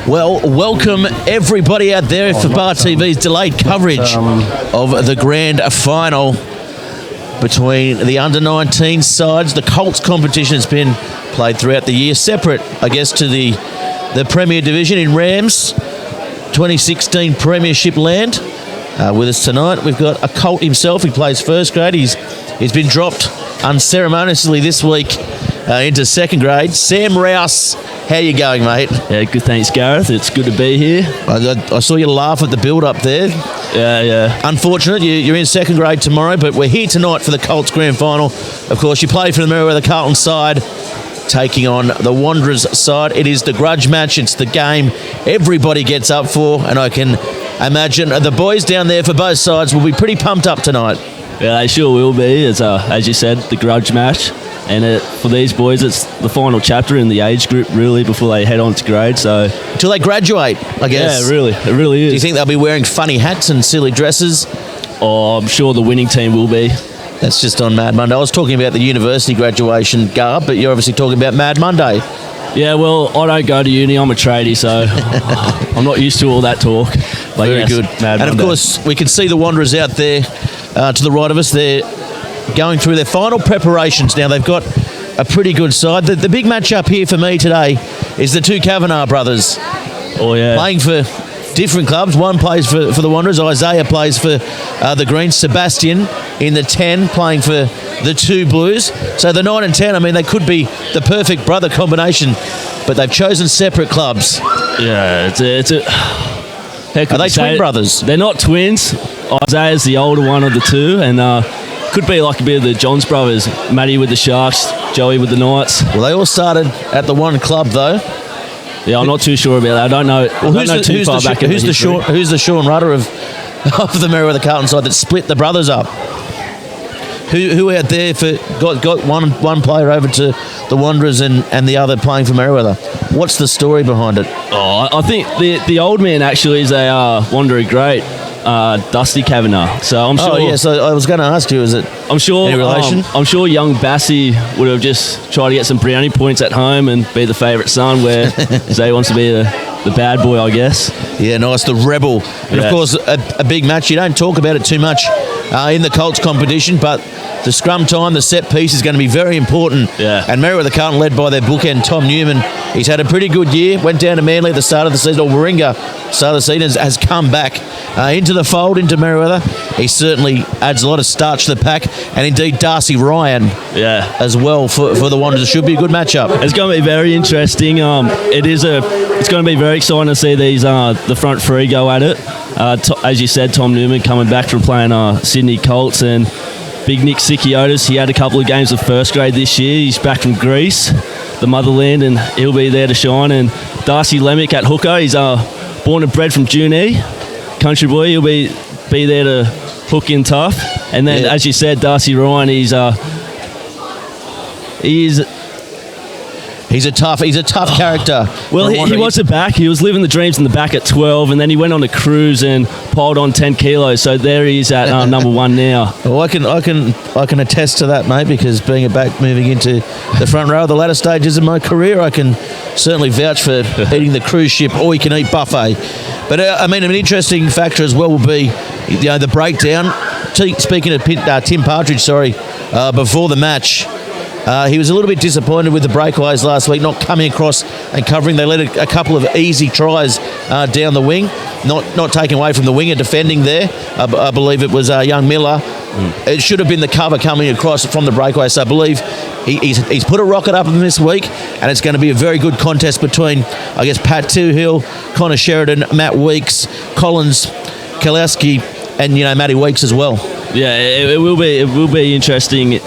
Well, welcome everybody out there for Bar TV's delayed coverage of the grand final between the under-19 sides. The Colts competition has been played throughout the year, separate, I guess, to the Premier Division in Rams 2016 Premiership land. With us tonight, we've got a Colt himself. He plays first grade. He's been dropped unceremoniously this week into second grade. Sam Rouse, how you going, mate? Yeah, good, thanks, Gareth. It's good to be here. I saw you laugh at the build-up there. Yeah. Unfortunate, you're in second grade tomorrow, but we're here tonight for the Colts grand final. Of course, you play for the Merewether Carlton side, taking on the Wanderers side. It is the grudge match. It's the game everybody gets up for, and I can imagine the boys down there for both sides will be pretty pumped up tonight. Yeah, they sure will be. It's, as you said, the grudge match. And for these boys, it's the final chapter in the age group, really, before they head on to grade. So until they graduate, I guess. Yeah, really. It really is. Do you think they'll be wearing funny hats and silly dresses? Oh, I'm sure the winning team will be. That's just on Mad Monday. I was talking about the university graduation garb, but you're obviously talking about Mad Monday. Yeah, well, I don't go to uni. I'm a tradie, so I'm not used to all that talk. But very good. Mad and, Monday. Of course, we can see the Wanderers out there to the right of us. They're going through their final preparations now. They've got a pretty good side. The big match-up here for me today is the two Kavanagh brothers. Oh, yeah. Playing for different clubs. One plays for the Wanderers. Isaiah plays for the Greens. Sebastian in the 10 playing for the two Blues. So the 9 and 10, I mean, they could be the perfect brother combination, but they've chosen separate clubs. Yeah, it's a Are they twin brothers? They're not twins. Isaiah's the older one of the two, and could be like a bit of the Johns brothers. Matty with the Sharks, Joey with the Knights. Well, they all started at the one club, though. Yeah, I'm not too sure about that. I don't know. Well, who's the Sean Rudder of the Merewether Carlton side that split the brothers up? Who out there got one player over to the Wanderers and the other playing for Merewether? What's the story behind it? Oh, I think the old man actually is a Wanderer great, Dusty Kavanagh. So I'm sure. Oh yeah. So I was going to ask you, is it? I'm sure. Any relation? I'm sure young Bassie would have just tried to get some brownie points at home and be the favourite son, where Zay wants to be the bad boy, I guess. Yeah, nice, the rebel. And of course, a big match. You don't talk about it too much in the Colts competition, but the scrum time, the set piece is going to be very important. Yeah. And Merewether Carlton, led by their bookend, Tom Newman, he's had a pretty good year. Went down to Manly at the start of the season, or Warringah start of the season, has come back into the fold, into Merewether. He certainly adds a lot of starch to the pack. And indeed, Darcy Ryan as well for the Wanderers. Should be a good matchup. It's going to be very interesting. It's going to be very exciting to see these the front three go at it. As you said, Tom Newman coming back from playing Sydney Colts, and Big Nick Sikiotis, he had a couple of games of first grade this year. He's back from Greece, the motherland, and he'll be there to shine. And Darcy Lemick at hooker, he's born and bred from Junee, country boy. He'll be there to hook in tough. And then, as you said, Darcy Ryan, he's a tough character. Well, he was a back. He was living the dreams in the back at 12, and then he went on a cruise and piled on 10 kilos. So there he is at number one now. Well, I can attest to that, mate, because being a back moving into the front row of the latter stages of my career, I can certainly vouch for eating the cruise ship all-you-can-eat buffet. But I mean, an interesting factor as well will be, the breakdown. Speaking of Tim Partridge, before the match. He was a little bit disappointed with the breakaways last week, not coming across and covering. They let a couple of easy tries down the wing, not taking away from the winger defending there. I believe it was young Miller. It should have been the cover coming across from the breakaway. So I believe he's put a rocket up in this week, and it's going to be a very good contest between, I guess, Pat Toohill, Connor Sheridan, Matt Weeks, Collins, Kalowski, and Matty Weeks as well. Yeah, it will be interesting.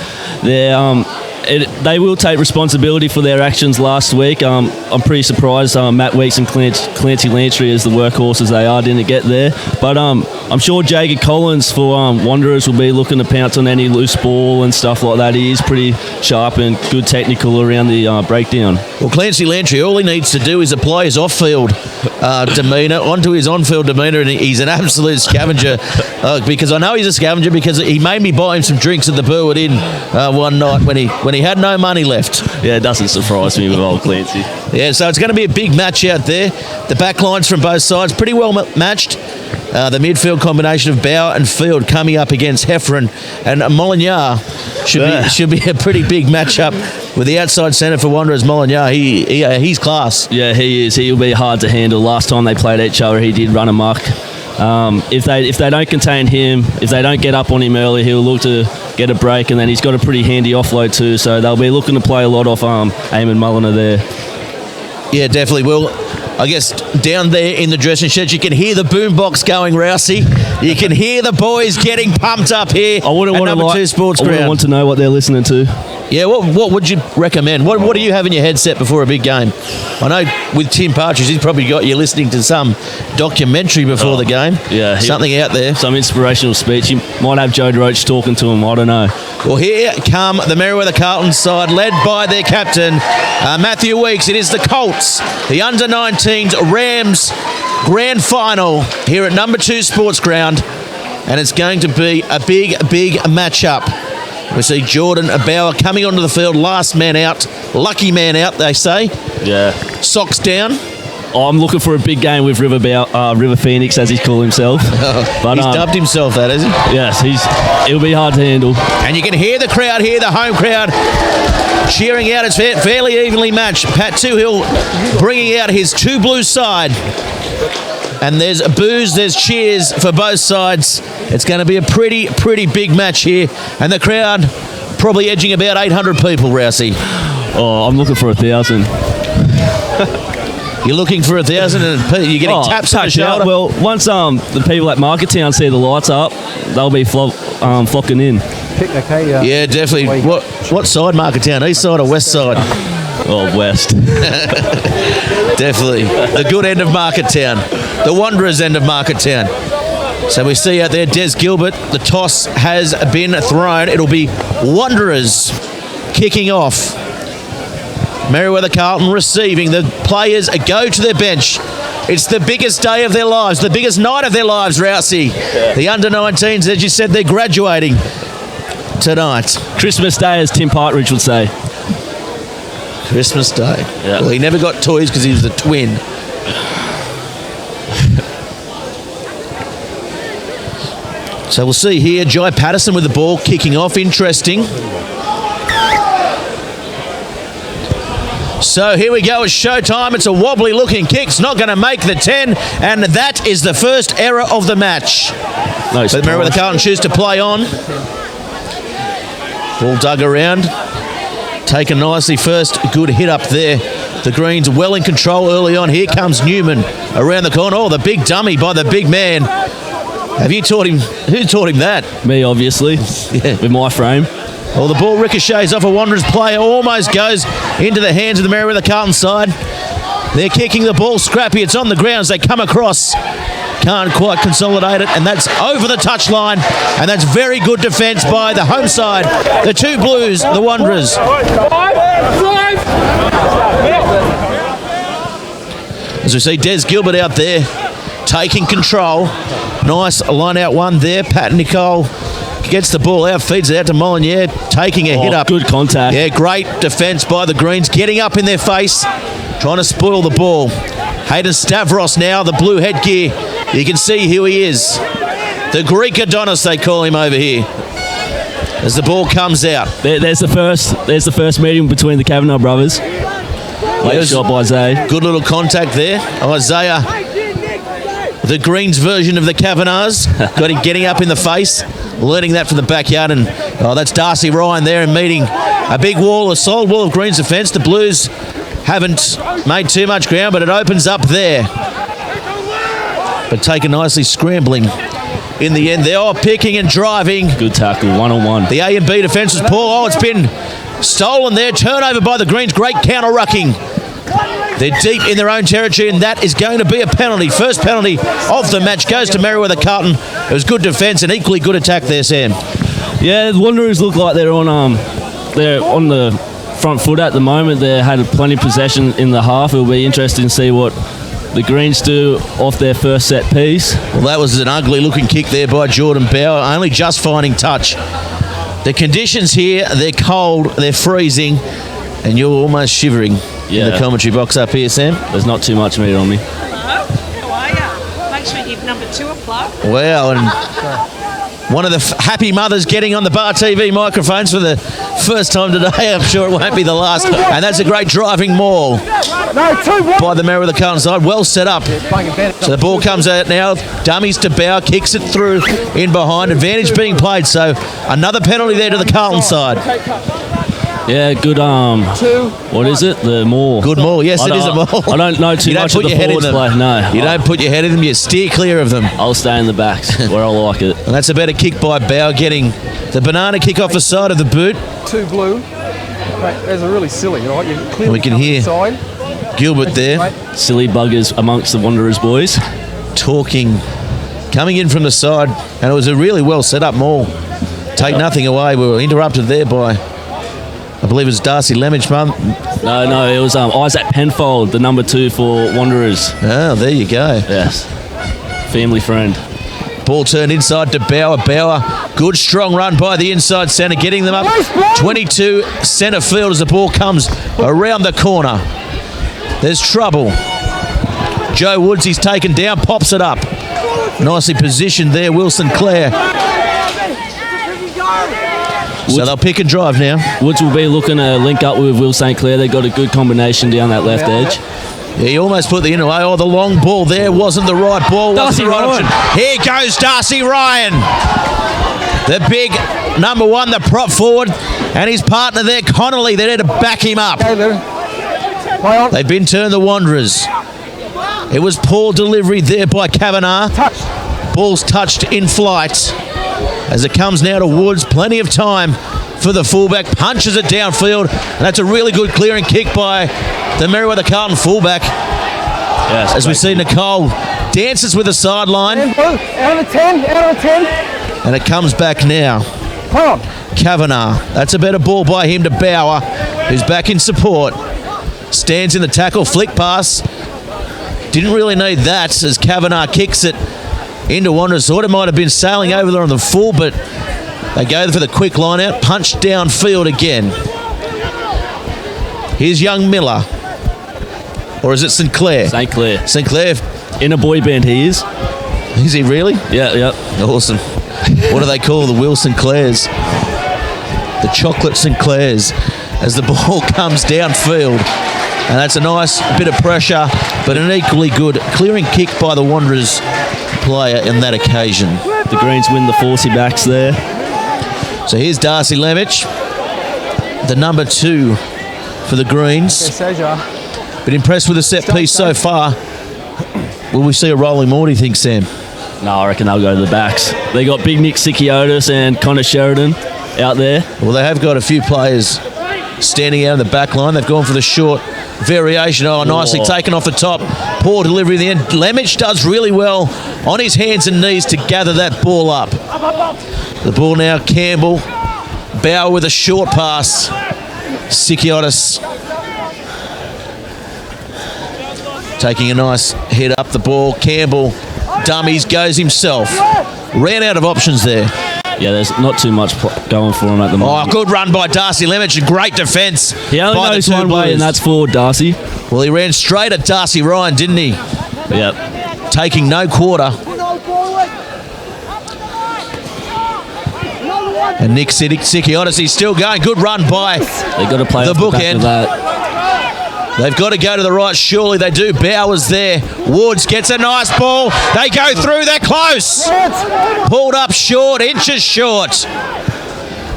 They will take responsibility for their actions last week. I'm pretty surprised Matt Weeks and Clancy Lantry, as the workhorses they are, didn't get there. But I'm sure Jacob Collins for Wanderers will be looking to pounce on any loose ball and stuff like that. He is pretty sharp and good technical around the breakdown. Well, Clancy Lantry, all he needs to do is apply his off-field demeanour onto his on-field demeanour, and he's an absolute scavenger. Because I know he's a scavenger because he made me buy him some drinks at the Burwood Inn one night when he when he had no money left. Yeah, it doesn't surprise me with old Clancy. Yeah, so it's going to be a big match out there. The back lines from both sides, pretty well matched. The midfield combination of Bauer and Field coming up against Heffron and Molineux should be a pretty big matchup with the outside centre for Wanderers, Molineux. He's class. Yeah, he is. He'll be hard to handle. Last time they played each other, he did run amok. If they don't contain him, if they don't get up on him early, he'll look to get a break, and then he's got a pretty handy offload too, so they'll be looking to play a lot off Eamon Mulliner there. Yeah, definitely will. I guess down there in the dressing shed, you can hear the boombox going, Rousey. You can hear the boys getting pumped up here I wouldn't at number 2 Sports I Ground. wouldn't want to know what they're listening to. Yeah, what would you recommend? What do you have in your headset before a big game? I know with Tim Partridge, he's probably got you listening to some documentary before the game. Yeah. Something out there. Some inspirational speech. You might have Joe Roach talking to him, I don't know. Well, here come the Merewether Carlton side, led by their captain, Matthew Weeks. It is the Colts, the under-19s Rams grand final here at number 2 Sports Ground, and it's going to be a big matchup. We see Jordan Bauer coming onto the field, last man out, lucky man out, they say. Yeah. Socks down. I'm looking for a big game with River Phoenix, as he's called himself. But he's dubbed himself that, has he? Yes, it'll be hard to handle. And you can hear the crowd here, the home crowd, cheering out. It's fairly evenly matched. Pat Toohill bringing out his 2 Blues side. And there's boos, there's cheers for both sides. It's going to be a pretty big match here. And the crowd probably edging about 800 people, Rousey. Oh, I'm looking for 1,000. You're looking for 1,000 and you're getting taps on the shoulder? Well, once the people at Market Town see the lights up, they'll be flocking in. Picnic, hey? Yeah, definitely. What side, Market Town? East side or west side? Oh, west. Definitely. The good end of Market Town. The Wanderers end of Market Town. So we see out there Des Gilbert. The toss has been thrown. It'll be Wanderers kicking off. Merewether Carlton receiving. The players go to their bench. It's the biggest day of their lives, the biggest night of their lives, Rousey. Yeah. The under-19s, as you said, they're graduating tonight. Christmas Day, as Tim Partridge would say. Christmas Day. Yeah. Well, he never got toys because he was the twin. So we'll see here, Jai Patterson with the ball kicking off. Interesting. So here we go, it's showtime. It's a wobbly looking kick. It's not going to make the 10, and that is the first error of the match. No, but Merewether Carlton choose to play on. Ball dug around. Taken nicely, first good hit up there. The Greens well in control early on. Here comes Newman around the corner. Oh, the big dummy by the big man. Have you taught him? Who taught him that? Me, obviously. Yeah. With my frame. Well, the ball ricochets off a Wanderers player, almost goes into the hands of the Merewether Carlton side. They're kicking the ball scrappy. It's on the ground as they come across. Can't quite consolidate it, and that's over the touchline, and that's very good defence by the home side. The 2 Blues, the Wanderers. As we see Des Gilbert out there taking control. Nice line out one there. Pat Nicole gets the ball out, feeds it out to Molineux, taking a hit up. Good contact. Yeah, great defence by the Greens, getting up in their face, trying to spoil the ball. Hayden Stavros now, the blue headgear. You can see who he is. The Greek Adonis, they call him over here. As the ball comes out. There's the first meeting between the Kavanagh brothers. Late shot by Isaiah. Good little contact there. Isaiah, the Greens version of the Kavanaghs, got him getting up in the face, learning that from the backyard. And that's Darcy Ryan there and meeting a big wall, a solid wall of Greens defence. The Blues haven't made too much ground, but it opens up there. But taken nicely, scrambling in the end. They're all picking and driving. Good tackle, 1-on-1. The A and B defence was poor. Oh, it's been stolen there. Turnover by the Greens. Great counter-rucking. They're deep in their own territory, and that is going to be a penalty. First penalty of the match goes to Merewether Carlton. It was good defence and equally good attack there, Sam. Yeah, the Wanderers look like they're on the front foot at the moment. They had plenty of possession in the half. It'll be interesting to see what the Greens do off their first set piece. Well, that was an ugly looking kick there by Jordan Bauer, only just finding touch. The conditions here, they're cold, they're freezing, and you're almost shivering in the commentary box up here, Sam. There's not too much meat on me. How are you? Make sure you give number 2 a plug. Wow, and one of the happy mothers getting on the Bar TV microphones for the first time today. I'm sure it won't be the last. And that's a great driving maul by the Merewether Carlton side. Well set up. So the ball comes out now. Dummies to Bauer, kicks it through in behind. Advantage being played. So another penalty there to the Carlton side. Yeah, good. What is it? The maul. Good maul. Yes, it is a maul. I don't know too much of the forwards play. No, you don't put your head in them. You steer clear of them. I'll stay in the backs where I like it. And that's a better kick by Bauer, getting the banana kick off the side of the boot. 2 blue. Mate, those are really silly, right? You clearly we can hear Gilbert there. Silly buggers amongst the Wanderers boys. Talking, coming in from the side, and it was a really well set up maul. Take nothing away. We were interrupted there by, I believe it was Darcy Lemich, mum. No, it was Isaac Penfold, the number 2 for Wanderers. Oh, there you go. Yes. Family friend. Ball turned inside to Bauer. Bauer, good strong run by the inside centre, getting them up 22 centre field as the ball comes around the corner. There's trouble. Joe Woods, he's taken down, pops it up. Nicely positioned there, Will Sinclair. So they'll pick and drive now. Woods will be looking to link up with Will St. Clair. They've got a good combination down that left edge. Yeah, he almost put the in away. Oh, the long ball there wasn't the right ball. Darcy Ryan. Here goes Darcy Ryan. The big number 1, the prop forward, and his partner there, Connolly, they're there to back him up. They've been turned the Wanderers. It was poor delivery there by Kavanagh. Ball's touched in flight. As it comes now to Woods, plenty of time for the fullback, punches it downfield, and that's a really good clearing kick by the Merewether Carlton fullback. Yes, as we see Nicole dances with the sideline. Out of 10, out of 10. And it comes back now. Come on. Kavanagh, that's a better ball by him to Bauer, who's back in support. Stands in the tackle, flick pass. Didn't really need that as Kavanagh kicks it into Wanderers. Thought it might have been sailing over there on the full, but they go for the quick line out, punch downfield again. Here's young Miller. Or is it Sinclair? St. Clair. Sinclair. In a boy band he is. Is he really? Yeah. Awesome. What do they call the Will Sinclairs? The chocolate Sinclairs. As the ball comes downfield. And that's a nice bit of pressure, but an equally good clearing kick by the Wanderers player in that occasion. The Greens win the 40 backs there. So here's Darcy Lemich, the number 2 for the Greens. Been impressed with the set piece so far. Will we see a rolling more, do you think, Sam? No, I reckon they'll go to the backs. They got Big Nick Sikiotis and Connor Sheridan out there. Well, they have got a few players standing out in the back line. They've gone for the short variation. Oh, nicely taken off the top. Poor delivery in the end. Lemich does really well on his hands and knees to gather that ball up. The ball now, Campbell. Bauer with a short pass. Sikiotis taking a nice hit up the ball. Campbell dummies, goes himself. Ran out of options there. Yeah, there's not too much going for him at the moment. Oh, good run by Darcy Lemich. Great defence. He only knows one way, and that's forward, Darcy. Well, he ran straight at Darcy Ryan, didn't he? Yep. Taking no quarter. And Nick Sikiotis, he's still going. Good run by They've got to play the bookend. They've got to go to the right. Surely they do. Bauer's there. Woods gets a nice ball. They go through. They're close. Pulled up short, inches short.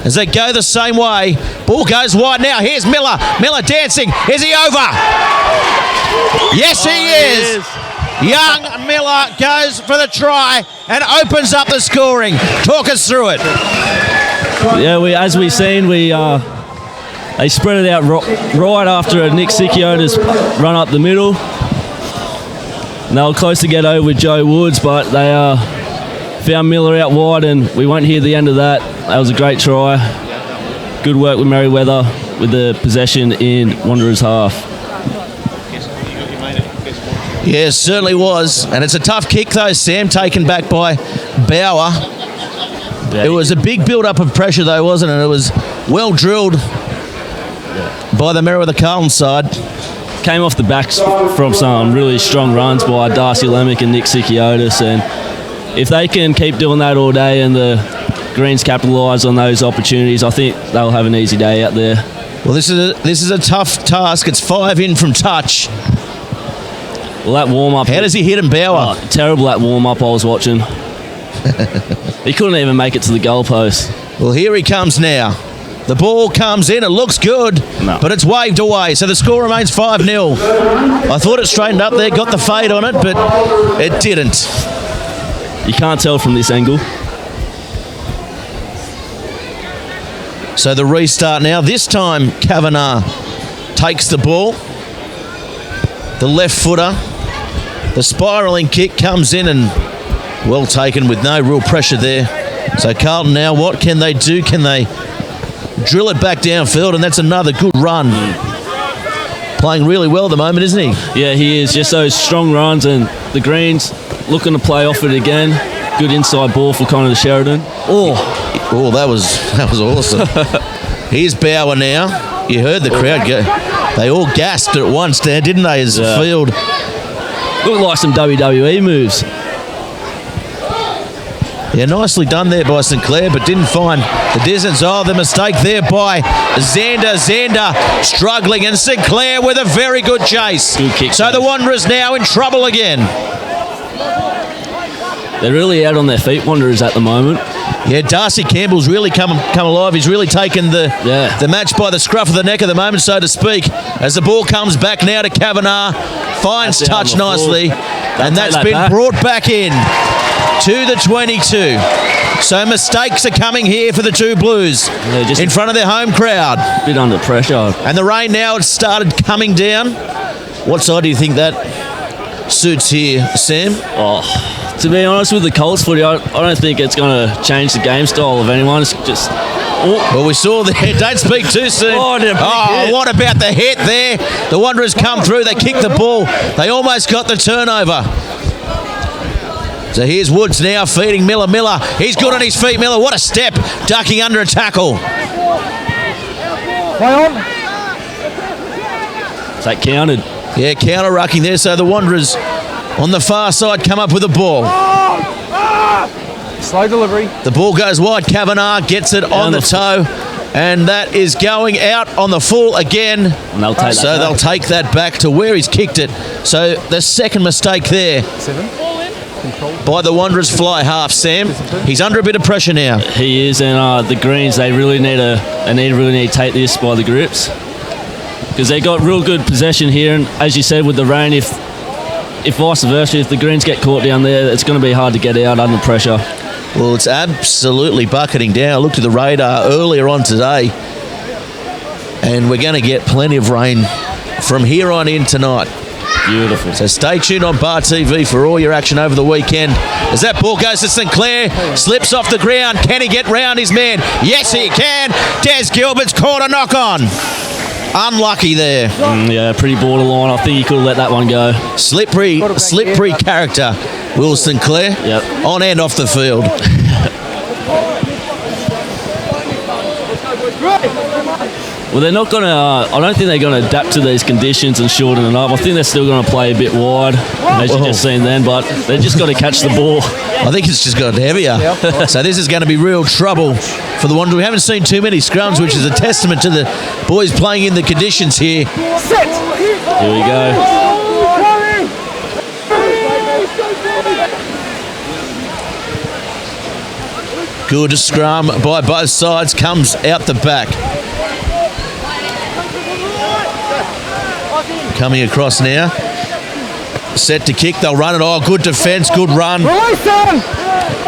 As they go the same way. Ball goes wide now. Here's Miller. Miller dancing. Is he over? Yes, he is. Young Miller goes for the try and opens up the scoring. Talk us through it. Yeah, as we've seen, they spread it out right after a Nick Sikiotis run up the middle. And they were close to get over with Joe Woods, but they found Miller out wide, and we won't hear the end of that. That was a great try. Good work with Merewether with the possession in Wanderers' half. Yeah, certainly was. And it's a tough kick, though, Sam, taken back by Bauer. It was a big build-up of pressure, though, wasn't it? It was well drilled by the Merewether Carlton side. Came off the backs from some really strong runs by Darcy Lemick and Nick Sikiotis, and if they can keep doing that all day and the Greens capitalise on those opportunities, I think they'll have an easy day out there. Well, this is a tough task. It's 5 in from touch. Well, that warm-up... How does he hit him, Bauer? Oh, terrible, that warm-up I was watching. He couldn't even make it to the goalpost. Well, here he comes now. The ball comes in. It looks good, but it's waved away. So the score remains 5-0. I thought it straightened up there, got the fade on it, but it didn't. You can't tell from this angle. So the restart now. This time, Kavanagh takes the ball. The left footer. The spiralling kick comes in and well taken with no real pressure there. So Carlton now, what can they do? Can they drill it back downfield? And that's another good run. Playing really well at the moment, isn't he? Yeah, he is. Just those strong runs, and the Greens looking to play off it again. Good inside ball for Connor Sheridan. Oh, that was awesome. Here's Bauer now. You heard the crowd go. They all gasped at once there, didn't they, as the field. Looked like some WWE moves. Yeah, nicely done there by St Clair, but didn't find the distance. Oh, the mistake there by Zander. Zander struggling, and St Clair with a very good chase. Good kick. So the Wanderers now in trouble again. They're really out on their feet, Wanderers, at the moment. Yeah, Darcy Campbell's really come alive. He's really taken the match by the scruff of the neck at the moment, so to speak. As the ball comes back now to Kavanagh, finds touch nicely, and that's been brought back in to the 22. So mistakes are coming here for the two Blues in front of their home crowd. A bit under pressure. And the rain now has started coming down. What side do you think that suits here, Sam? Oh, to be honest with the Colts footy, I don't think it's going to change the game style of anyone. It's just... Well, we saw there. Don't speak too soon. What about the hit there? The Wanderers come through. They kick the ball. They almost got the turnover. So here's Woods now feeding Miller. Miller, he's good on his feet. Miller, what a step. Ducking under a tackle. Play on. Is that counted? Yeah, counter-rucking there. So the Wanderers on the far side come up with the ball. Slow delivery. The ball goes wide. Kavanagh gets it on the toe. And that is going out on the full again. And they'll take so they'll take that back to where he's kicked it. So the second mistake there. 7. By the Wanderers fly half, Sam. He's under a bit of pressure now. He is, and the Greens, they really need to take this by the grips, because they got real good possession here, and as you said with the rain, if vice versa, if the Greens get caught down there, it's going to be hard to get out under pressure. Well, it's absolutely bucketing down. I looked at the radar earlier on today, and we're going to get plenty of rain from here on in tonight. Beautiful. So stay tuned on Bar TV for all your action over the weekend. As that ball goes to St Clair, slips off the ground. Can he get round his man? Yes, he can. Des Gilbert's caught a knock on. Unlucky there. Yeah, pretty borderline. I think he could have let that one go. Slippery character, Will St Clair. Yep. On and off the field. Well, they're not going to... I don't think they're going to adapt to these conditions and shorten it up. I think they're still going to play a bit wide, as you just seen then, but they've just got to catch the ball. I think it's just got heavier. So this is going to be real trouble for the Wanderers. We haven't seen too many scrums, which is a testament to the boys playing in the conditions here. Here we go. Good scrum by both sides, comes out the back. Coming across now. Set to kick, they'll run it. Oh, good defence, good run.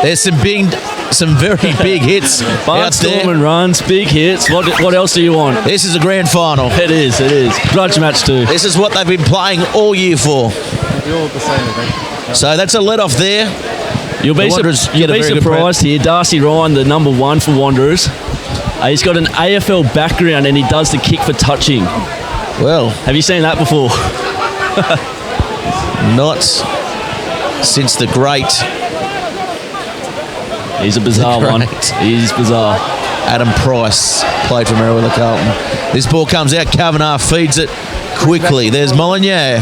There's some very big hits out there. And runs, big hits. What else do you want? This is a grand final. It is. Grudge match too. This is what they've been playing all year for. So that's a let off there. You'll be surprised here. Darcy Ryan, the number 1 for Wanderers. He's got an AFL background and he does the kick for touching. Well, have you seen that before? Not since the great He's a bizarre one. Correct. He's bizarre. Adam Price played for Merewether Carlton. This ball comes out. Kavanagh feeds it quickly. There's Molyneux.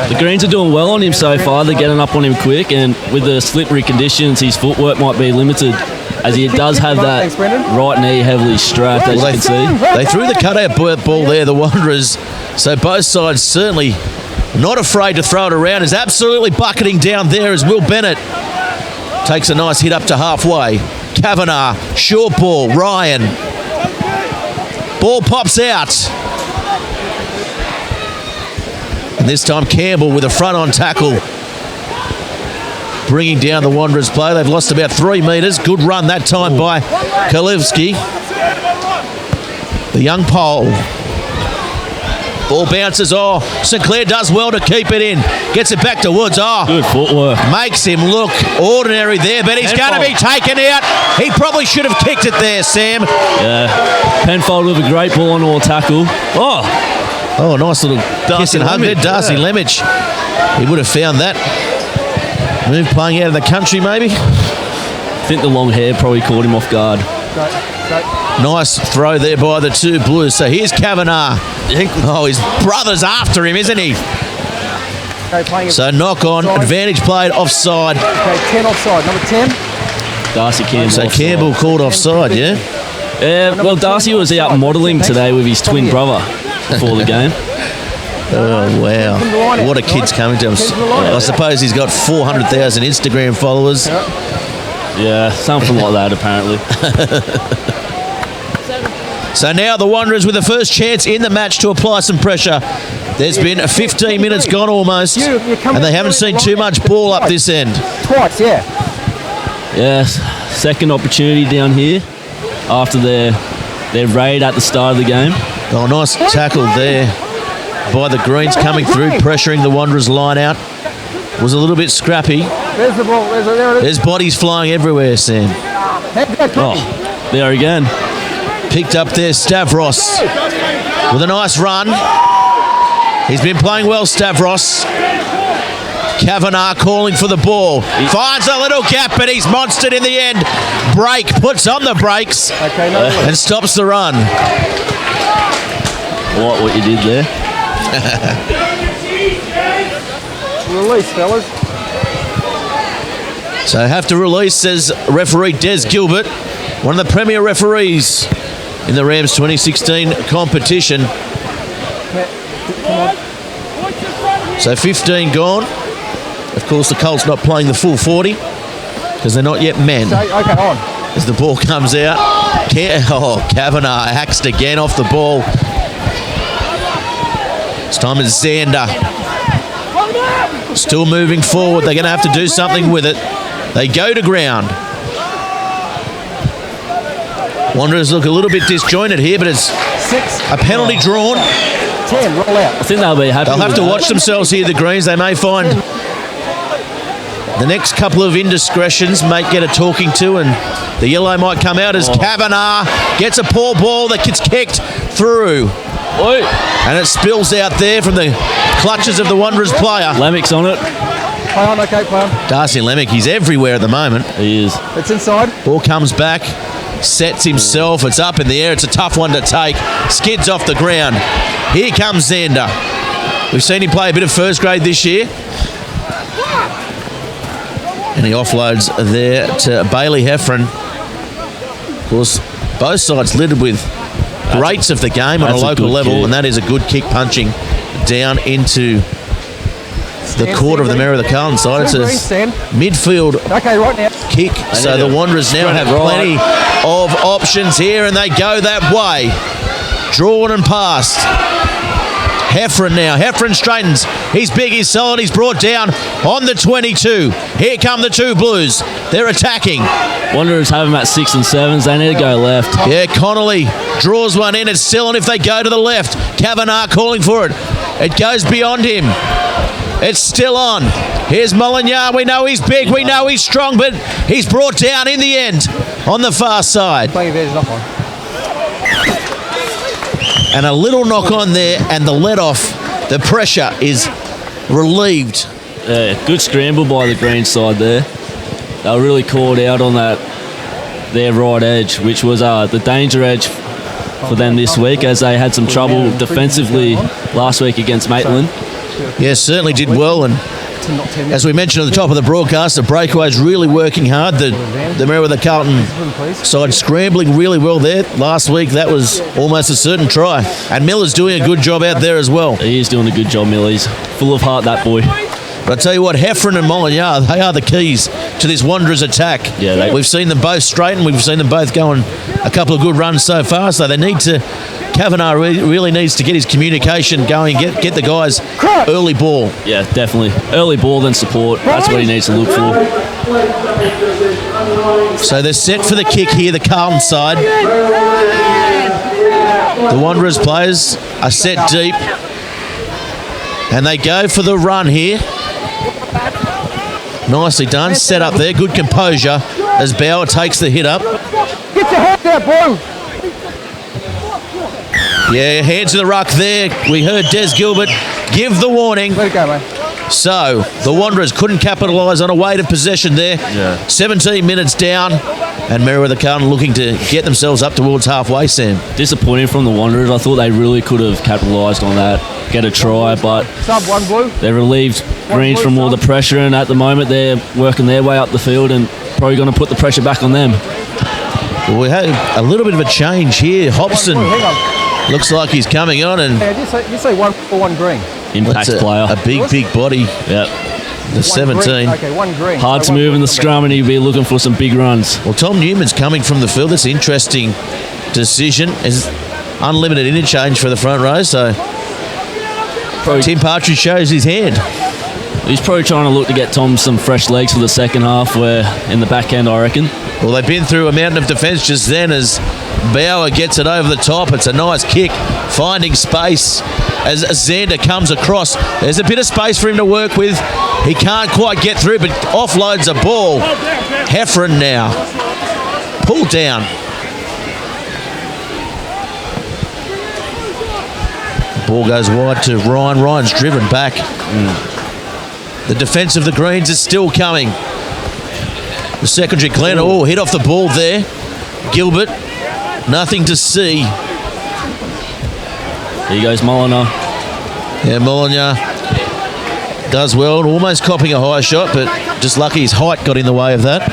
The Greens are doing well on him so far. They're getting up on him quick, and with the slippery conditions, his footwork might be limited, as he does have that right knee heavily strapped, as you can see. They threw the cutout ball there, the Wanderers. So both sides certainly not afraid to throw it around. Is absolutely bucketing down there as Will Bennett takes a nice hit up to halfway. Kavanagh, short ball, Ryan. Ball pops out. And this time Campbell with a front-on tackle, bringing down the Wanderers play. They've lost about 3 metres. Good run that time by Kalevsky. The young pole. Ball bounces. Oh, St Clair does well to keep it in. Gets it back to Woods. Oh, good footwork. Makes him look ordinary there, but he's going to be taken out. He probably should have kicked it there, Sam. Yeah. Penfold with a great ball on all tackle. Oh, nice little kiss and hug there. Darcy Lemich. He would have found that. Move playing out of the country, maybe. I think the long hair probably caught him off guard. Nice throw there by the two Blues. So here's Kavanagh. Oh, his brother's after him, isn't he? So knock on, advantage played, offside. Okay, 10 offside, number 10. Darcy Campbell. So Campbell called offside, yeah? Yeah, well, Darcy was out modelling today with his twin brother before the game. Oh, wow. What a kid's coming to him. I suppose he's got 400,000 Instagram followers. Yeah, something like that, apparently. So now the Wanderers with the first chance in the match to apply some pressure. There's been 15 minutes gone almost, and they haven't seen too much ball up this end. Twice, yeah. Yes, second opportunity down here after their raid at the start of the game. Oh, nice tackle there by the Greens coming through, pressuring the Wanderers line out. Was a little bit scrappy. There's the ball. There it is. There's bodies flying everywhere, Sam. Oh, there again. Picked up there, Stavros with a nice run. He's been playing well, Stavros. Kavanagh calling for the ball. Finds a little gap, but he's monstered in the end. Break, puts on the brakes and stops the run. What you did there. Release, fellas. So have to release, says referee Des Gilbert, one of the premier referees in the Rams 2016 competition. So 15 gone. Of course, the Colts not playing the full 40 because they're not yet men. Okay, on. As the ball comes out, Kavanagh axed again off the ball. This time it's Zander. Still moving forward. They're going to have to do something with it. They go to ground. Wanderers look a little bit disjointed here, but it's a penalty drawn. 10, roll out. I think they'll be happy. They'll have to watch themselves here, the Greens. They may find the next couple of indiscretions might get a talking to, and the yellow might come out as Kavanagh gets a poor ball that gets kicked through. And it spills out there from the clutches of the Wanderers player. Lemick's on it. Play on, okay, play on. Darcy Lemick, he's everywhere at the moment. He is. It's inside. Ball comes back, sets himself, it's up in the air, it's a tough one to take, skids off the ground. Here comes Zander. We've seen him play a bit of first grade this year. And he offloads there to Bailey Heffron. Of course, both sides littered with greats of the game on a local level, and that is a good kick punching down into the quarter of the Merewether Carlton side. It's a midfield kick, so the Wanderers now have plenty of options here, and they go that way. Drawn and passed. Heffron now. Heffron straightens. He's big, he's solid, he's brought down on the 22. Here come the two Blues. They're attacking. Wanderers have them at 6 and 7s. They need to go left. Yeah, Connolly draws one in. It's still on if they go to the left. Kavanagh calling for it. It goes beyond him. It's still on. Here's Molyneux. We know he's big. We know he's strong, but he's brought down in the end on the far side. And a little knock on there, and the let off. The pressure is relieved. Good scramble by the green side there. They were really called out on that their right edge, which was the danger edge for them this week, as they had some trouble defensively last week against Maitland. Yeah, certainly did well, and as we mentioned at the top of the broadcast, the breakaways really working hard. The Merewether Carlton side scrambling really well there. Last week, that was almost a certain try. And Miller's doing a good job out there as well. He is doing a good job, Miller. He's full of heart, that boy. But I tell you what, Heffron and Molyneux, they are the keys to this Wanderers attack. Yeah, we've seen them both straighten. We've seen them both go on a couple of good runs so far. So they need to... Kavanagh really needs to get his communication going, get the guys early ball. Yeah, definitely. Early ball, then support. That's what he needs to look for. So they're set for the kick here, the Carlton side. The Wanderers players are set deep. And they go for the run here. Nicely done. Set up there. Good composure as Bauer takes the hit up. Get your head there, boy. Yeah, hands to the ruck there. We heard Des Gilbert give the warning. Let it go, mate. So the Wanderers couldn't capitalise on a weight of possession there. Yeah. 17 minutes down, and Merewether Carlton looking to get themselves up towards halfway, Sam. Disappointing from the Wanderers. I thought they really could have capitalised on that, get a try, but Sub one blue. they relieved Greens from all the pressure, and at the moment they're working their way up the field and probably going to put the pressure back on them. Well, we had a little bit of a change here. Hobson looks like he's coming on, and Yeah, you say 1 for 1 green. Impact that's player. a big body. Yep. The 17. Okay, 1 green. Hard So to one move in the green. scrum, and he'll be looking for some big runs. Well, Tom Newman's coming from the field. That's an interesting decision. Is unlimited interchange for the front row, so Tim Partridge shows his hand. He's probably trying to look to get Tom some fresh legs for the second half, where in the back end, I reckon. Well, they've been through a mountain of defence just then as Bauer gets it over the top. It's a nice kick, finding space as Zander comes across. There's a bit of space for him to work with. He can't quite get through, but offloads a ball. Heffron now. Pulled down. Ball goes wide to Ryan. Ryan's driven back. The defence of the Greens is still coming. The secondary Glenn, hit off the ball there. Gilbert, nothing to see. Here goes Molyneux. Yeah, Molyneux does well, almost copping a high shot, but just lucky his height got in the way of that.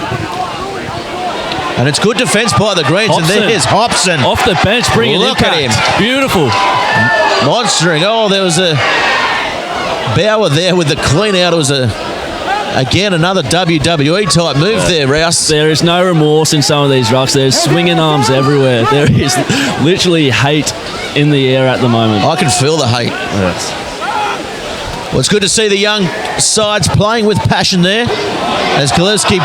And it's good defence by the Greens, Hobson. and there's Hobson. Off the bench, bringing Look impact. at him. Beautiful. Monstering. Oh, there was a Bauer there with the clean out. It was again another WWE type move there, Rouse. There is no remorse in some of these rucks. There's swinging arms everywhere. There is literally hate in the air at the moment. I can feel the hate. Yes. Well, it's good to see the young sides playing with passion there as Kalewski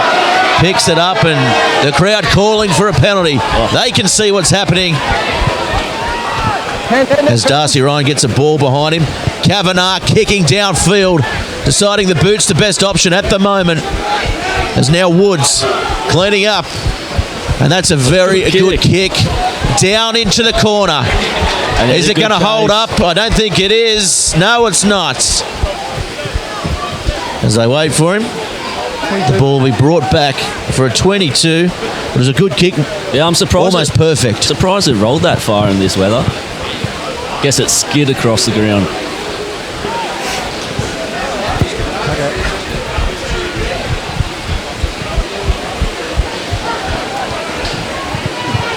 picks it up and the crowd calling for a penalty. They can see what's happening as Darcy Ryan gets a ball behind him. Kavanagh kicking downfield, deciding the boot's the best option at the moment. As now Woods cleaning up, and that's a very good kick down into the corner. Is it going to hold up? I don't think it is. No, it's not. As they wait for him, the ball will be brought back for a 22. It was a good kick. Yeah, I'm surprised. Almost perfect. Surprised it rolled that far in this weather. Guess it skid across the ground.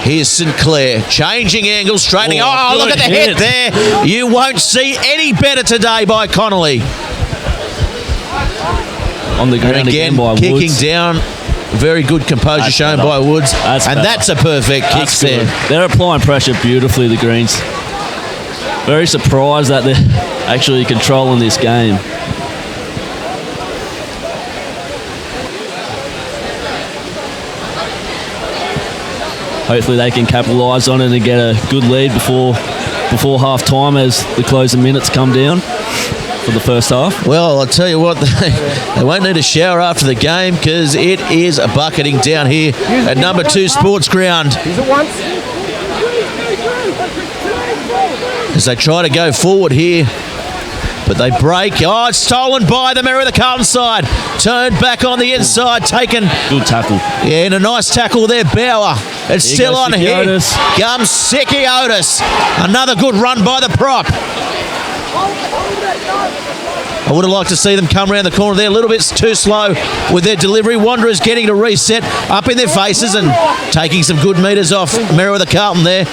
Here's Sinclair, changing angles, straightening. Oh, look at the good head there. You won't see any better today by Connolly. On the ground And again, by kicking Woods. down. Very good composure That's shown better. by Woods. That's and better. that's a perfect kick That's there. good. They're applying pressure beautifully, the Greens. Very surprised that they're actually controlling this game. Hopefully they can capitalise on it and get a good lead before half time as the closing minutes come down for the first half. Well, I'll tell you what, they won't need a shower after the game because it is a bucketing down here at number 2 Sports Ground Use it once. as they try to go forward here. But they break. Oh, it's stolen by the Merewether Carlton side. Turned back on the inside, taken. Good tackle. Yeah, and a nice tackle there, Bauer. It's Here still goes on Sicky here. Otis. Comes Sicky Otis. Another good run by the prop. I would have liked to see them come around the corner there. A little bit too slow with their delivery. Wanderers getting to reset up in their faces and taking some good metres off Merewether Carlton there.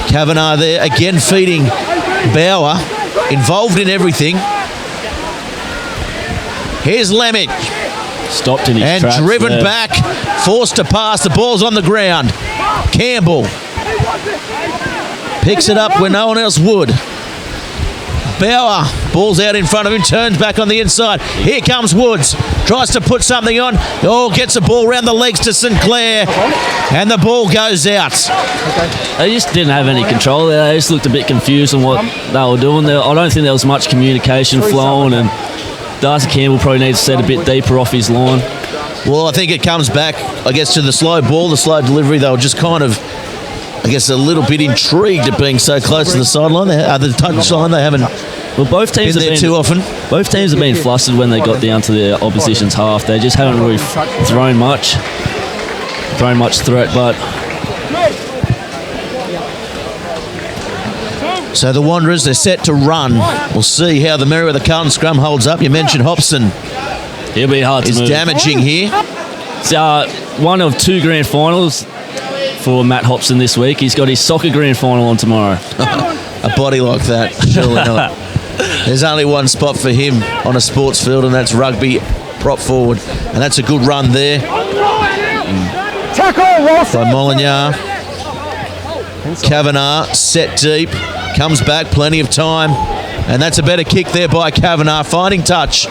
Kavanagh there again feeding Bauer. Involved in everything. Here's Lemick. Stopped in his And tracks driven there. back. Forced to pass. The ball's on the ground. Campbell picks it up when no one else would. Bauer, ball's out in front of him, turns back on the inside. Here comes Woods, tries to put something on. Oh, gets the ball around the legs to Sinclair, and the ball goes out. They just didn't have any control there. They just looked a bit confused on what they were doing there. I don't think there was much communication flowing, and Darcy Campbell probably needs to set a bit deeper off his line. Well, I think it comes back, I guess, to the slow ball, the slow delivery. They were just kind of, I guess, a little bit intrigued at being so close to the sideline. The touchline, they haven't Well, both teams been have there been too often. Both teams have been flustered when they got down to the opposition's half. They just haven't really thrown much threat, but So the Wanderers, they're set to run. We'll see how the Merewether Carlton scrum holds up. You mentioned Hobson he'll be hard to is move. damaging here. It's one of two grand finals for Matt Hobson this week. He's got his soccer grand final on tomorrow. A body like that, surely not. There's only one spot for him on a sports field, and that's rugby prop forward. And that's a good run there by Molineux. Kavanagh set deep, comes back, plenty of time, and that's a better kick there by Kavanagh, finding touch.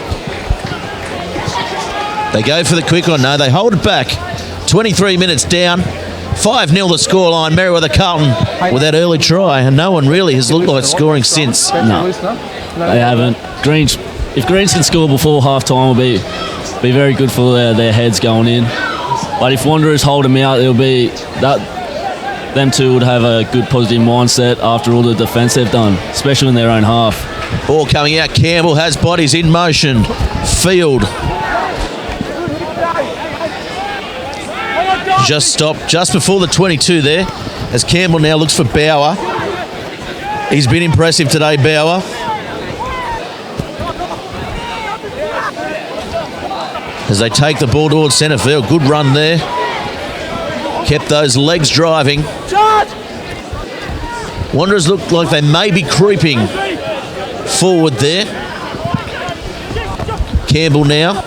They go for the quick one. No, they hold it back. 23 minutes down. 5-0 the scoreline. Merewether Carlton with that early try, and no one really has looked like scoring since. No, they haven't. If Greens can score before half-time, will be very good for their heads going in. But if Wanderers hold them out, it'll be that them two would have a good positive mindset after all the defence they've done, especially in their own half. Ball coming out. Campbell has bodies in motion. Field just stopped just before the 22 there, as Campbell now looks for Bauer. He's been impressive today, Bauer. As they take the ball towards centre field. Good run there. Kept those legs driving. Wanderers look like they may be creeping forward there. Campbell now.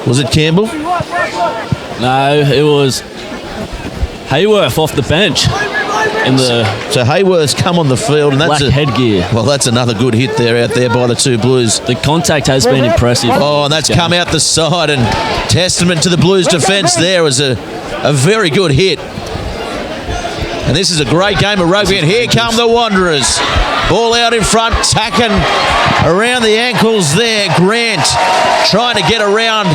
Was it Campbell? No, it was Hayworth off the bench in the So Hayworth's come on the field, and that's black headgear. well, that's another good hit there out there by the two Blues. The contact has been impressive. Oh, and that's come out the side, and testament to the Blues defence there was a very good hit. And this is a great game of rugby, and here come the Wanderers. Ball out in front, tacking around the ankles there. Grant trying to get around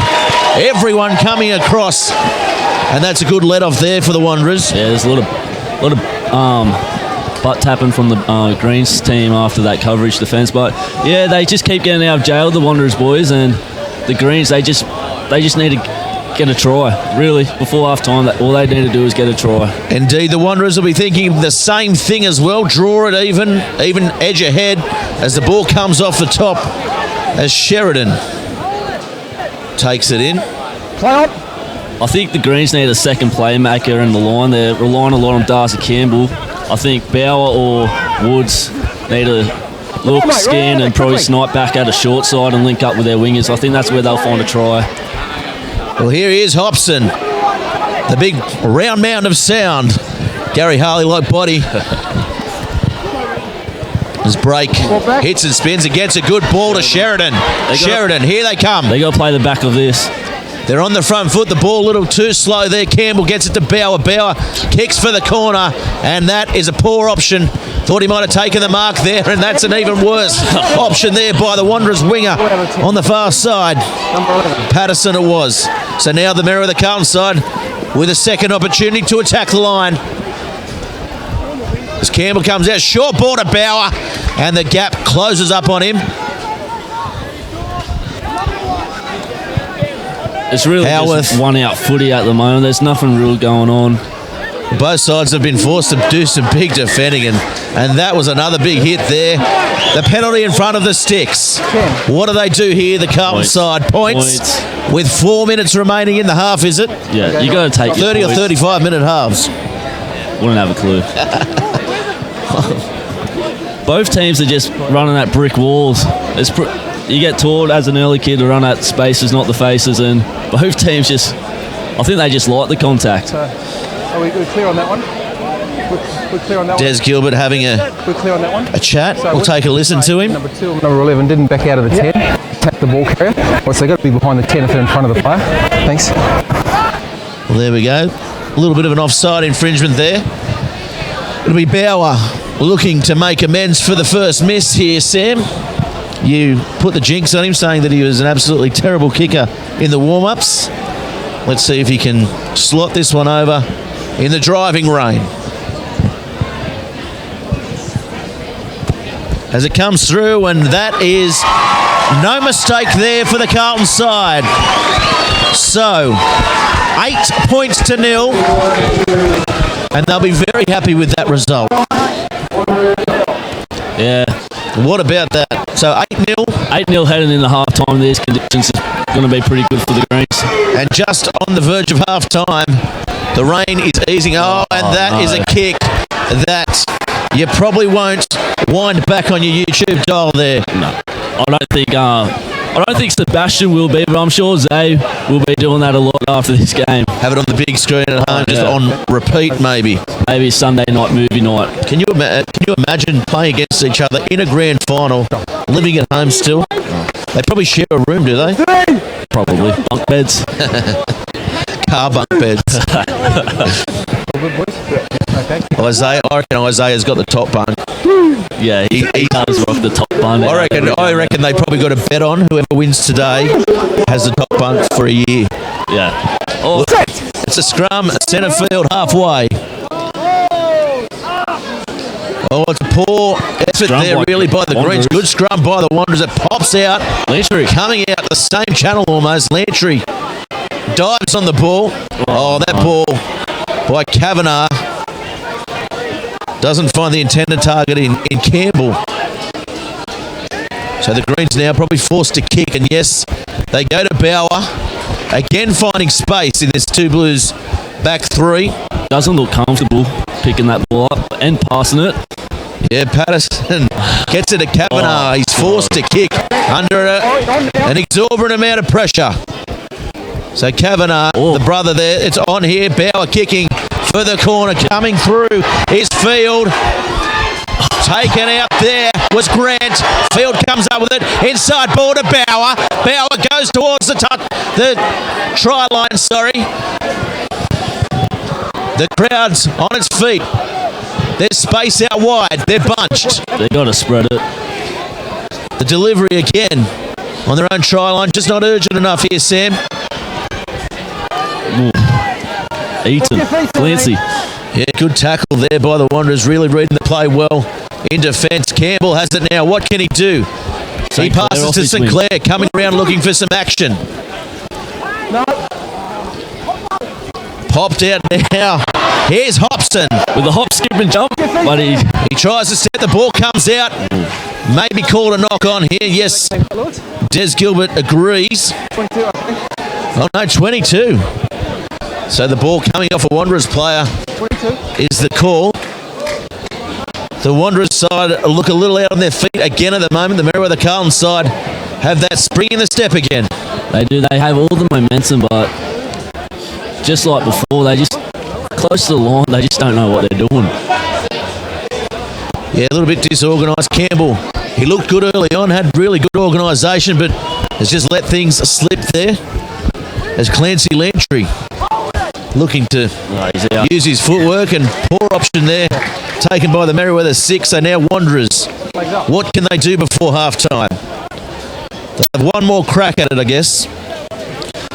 everyone coming across, and that's a good let-off there for the Wanderers. Yeah, there's a lot of butt tapping from the Greens team after that coverage defence, but yeah, they just keep getting out of jail, the Wanderers boys, and the Greens they just need to get a try, really, before half time. All they need to do is get a try. Indeed, the Wanderers will be thinking the same thing as well. Draw it even edge ahead as the ball comes off the top as Sheridan takes it in. I think the Greens need a second playmaker in the line. They're relying a lot on Darcy Campbell. I think Bauer or Woods need to look, scan, and probably snipe back out a short side and link up with their wingers. I think that's where they'll find a try. Well, here he is, Hobson. The big round mound of sound. Gary Harley-like body. His break hits and spins and gets a good ball to Sheridan. Sheridan, here they come. They got to play the back of this. They're on the front foot. The ball a little too slow there. Campbell gets it to Bauer. Bauer kicks for the corner, and that is a poor option. Thought he might have taken the mark there, and that's an even worse option there by the Wanderers winger on the far side. Patterson it was. So now the Merewether Carlton side with a second opportunity to attack the line. As Campbell comes out, short ball to Bauer, and the gap closes up on him. It's really Howarth. just one-out footy at the moment. There's nothing real going on. Both sides have been forced to do some big defending, and that was another big hit there. The penalty in front of the sticks. What do they do here, the Carlton side? Points. With 4 minutes remaining in the half, is it? Yeah, you got to take 30 or 35-minute halves. Wouldn't have a clue. Both teams are just running at brick walls. You get taught as an early kid to run at spaces, not the faces, and both teams I think they just like the contact. Are we clear on that one? We're clear on that Des Gilbert having We're clear on that one. a chat. We'll take a listen to him. Number 2, number 11 didn't back out of the 10. Tapped the ball carrier. Well, so they've got to be behind the 10 if they're in front of the player. Thanks. Well, there we go. A little bit of an offside infringement there. It'll be Bauer looking to make amends for the first miss here, Sam. You put the jinx on him, saying that he was an absolutely terrible kicker in the warm-ups. Let's see if he can slot this one over in the driving rain. As it comes through, and that is no mistake there for the Carlton side. So, 8 points to 0, and they'll be very happy with that result. Yeah. What about that? So 8-0. 8-0 heading in the half-time in these conditions is going to be pretty good for the Greens. And just on the verge of half-time, the rain is easing. Oh, and that is a kick that you probably won't wind back on your YouTube dial there. No, I don't think Sebastian will be, but I'm sure Zay will be doing that a lot after this game. Have it on the big screen at home, just on repeat maybe. Maybe Sunday night movie night. Can you imagine playing against each other in a grand final, living at home still? They probably share a room, do they? Probably. Bunk beds. Car bunk beds. I reckon Isaiah's got the top bunk. Yeah, he does rock the top bunk. I reckon they probably got a bet on whoever wins today has the top bunk for a year. Yeah. Oh, it's a scrum, centre field, halfway. Oh, it's a poor effort there, really, by the Greens. Good scrum by the Wanderers. It pops out. Lantry coming out the same channel almost. Lantry dives on the ball. Oh, that ball by Kavanagh doesn't find the intended target in Campbell. So the Greens now probably forced to kick, and yes, they go to Bauer, again finding space in this Two Blues back three. Doesn't look comfortable picking that ball up and passing it. Yeah, Patterson gets it to Kavanagh. He's forced to kick under an exorbitant amount of pressure. So Kavanagh, the brother there, it's on here. Bauer kicking for the corner, coming through his Field. Taken out there was Grant. Field comes up with it. Inside ball to Bauer. Bauer goes towards the try line, The crowd's on its feet. There's space out wide. They're bunched. They got to spread it. The delivery again on their own try line. Just not urgent enough here, Sam. Eaton. Clancy. Yeah, good tackle there by the Wanderers. Really reading the play well in defence. Campbell has it now. What can he do? He passes to St Clair, coming around looking for some action. Popped out now. Here's Hobson. With a hop, skip and jump. But he tries to set. The ball comes out. Maybe called a knock on here. Yes. Des Gilbert agrees. Oh no, 22. So the ball coming off a Wanderers player is the call. The Wanderers side look a little out on their feet again at the moment. The Merewether Carlton side have that spring in the step again. They do. They have all the momentum, but just like before, they just close to the line. They just don't know what they're doing. Yeah, a little bit disorganised. Campbell, he looked good early on, had really good organisation, but has just let things slip there. As Clancy Lantry looking to use his footwork, and poor option there taken by the Merewether 6. So now Wanderers, what can they do before half-time? They'll have one more crack at it, I guess.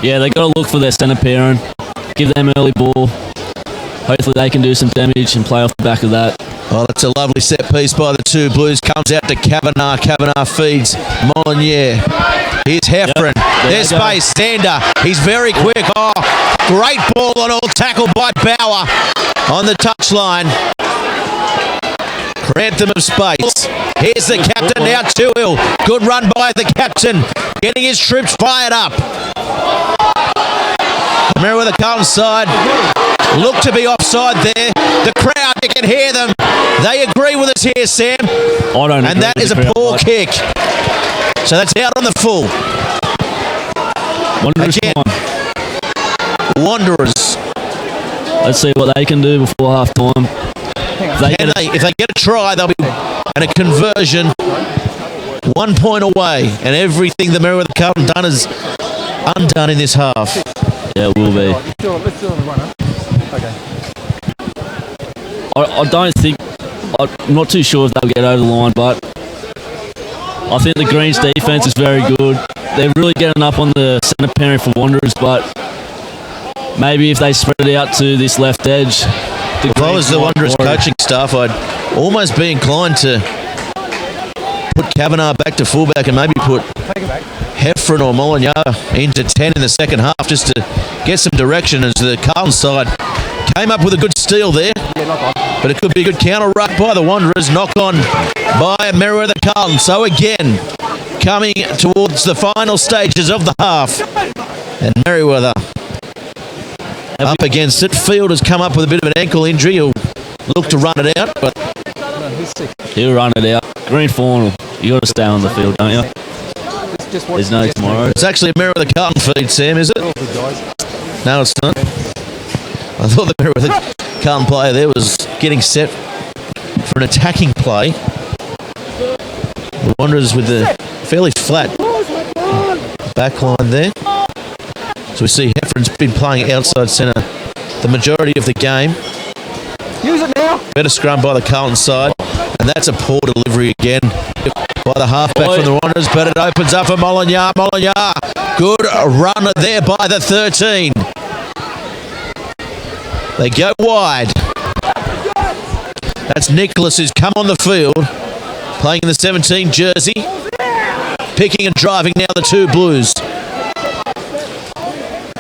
Yeah, they got to look for their centre pairing, give them early ball, hopefully they can do some damage and play off the back of that. Well, it's a lovely set piece by the two Blues. Comes out to Kavanagh. Kavanagh feeds Molyneux. Here's Heffron. There's space. Sander. He's very quick. Oh, great ball on all. Tackle by Bauer on the touchline. Grantham of space. Here's the captain now, 2-0. Good run by the captain. Getting his troops fired up. Merewether Carlton side look to be offside there. The crowd, you can hear them. They agree with us here, Sam. I don't and that is a poor kick. So that's out on the full. Wanderers Again, time. Wanderers. Let's see what they can do before half time. If they get a try, they'll be and a conversion 1 point away. And everything the Merewether Carlton done is undone in this half. Yeah, it will be. Let's do it on the runner. Okay. I don't think... I'm not too sure if they'll get over the line, but I think the Greens' defence is very good. They're really getting up on the centre pairing for Wanderers, but maybe if they spread it out to this left edge... If I was the Wanderers coaching staff, I'd almost be inclined to put Kavanagh back to fullback and maybe put Heffron or Molyneux into 10 in the second half just to get some direction as the Carlton side came up with a good steal there. But it could be a good counter ruck by the Wanderers. Knock on by Merewether Carlton. So again, coming towards the final stages of the half. And Merewether up against it. Field has come up with a bit of an ankle injury. He'll look to run it out, but he'll run it out. Green final. You got to stay on the field, don't you? There's no tomorrow. It's actually a Merewether Carlton feed, Sam, is it? No, it's not. I thought the Merewether Carlton player there was getting set for an attacking play. The Wanderers with the fairly flat back line there. So we see Heffron's been playing outside centre the majority of the game. Use it now. Better scrum by the Carlton side. And that's a poor delivery again by the halfback from the Wanderers, but it opens up for Molyneux. Molyneux, good run there by the 13. They go wide. That's Nicholas who's come on the field, playing in the 17 jersey. Picking and driving now the two Blues.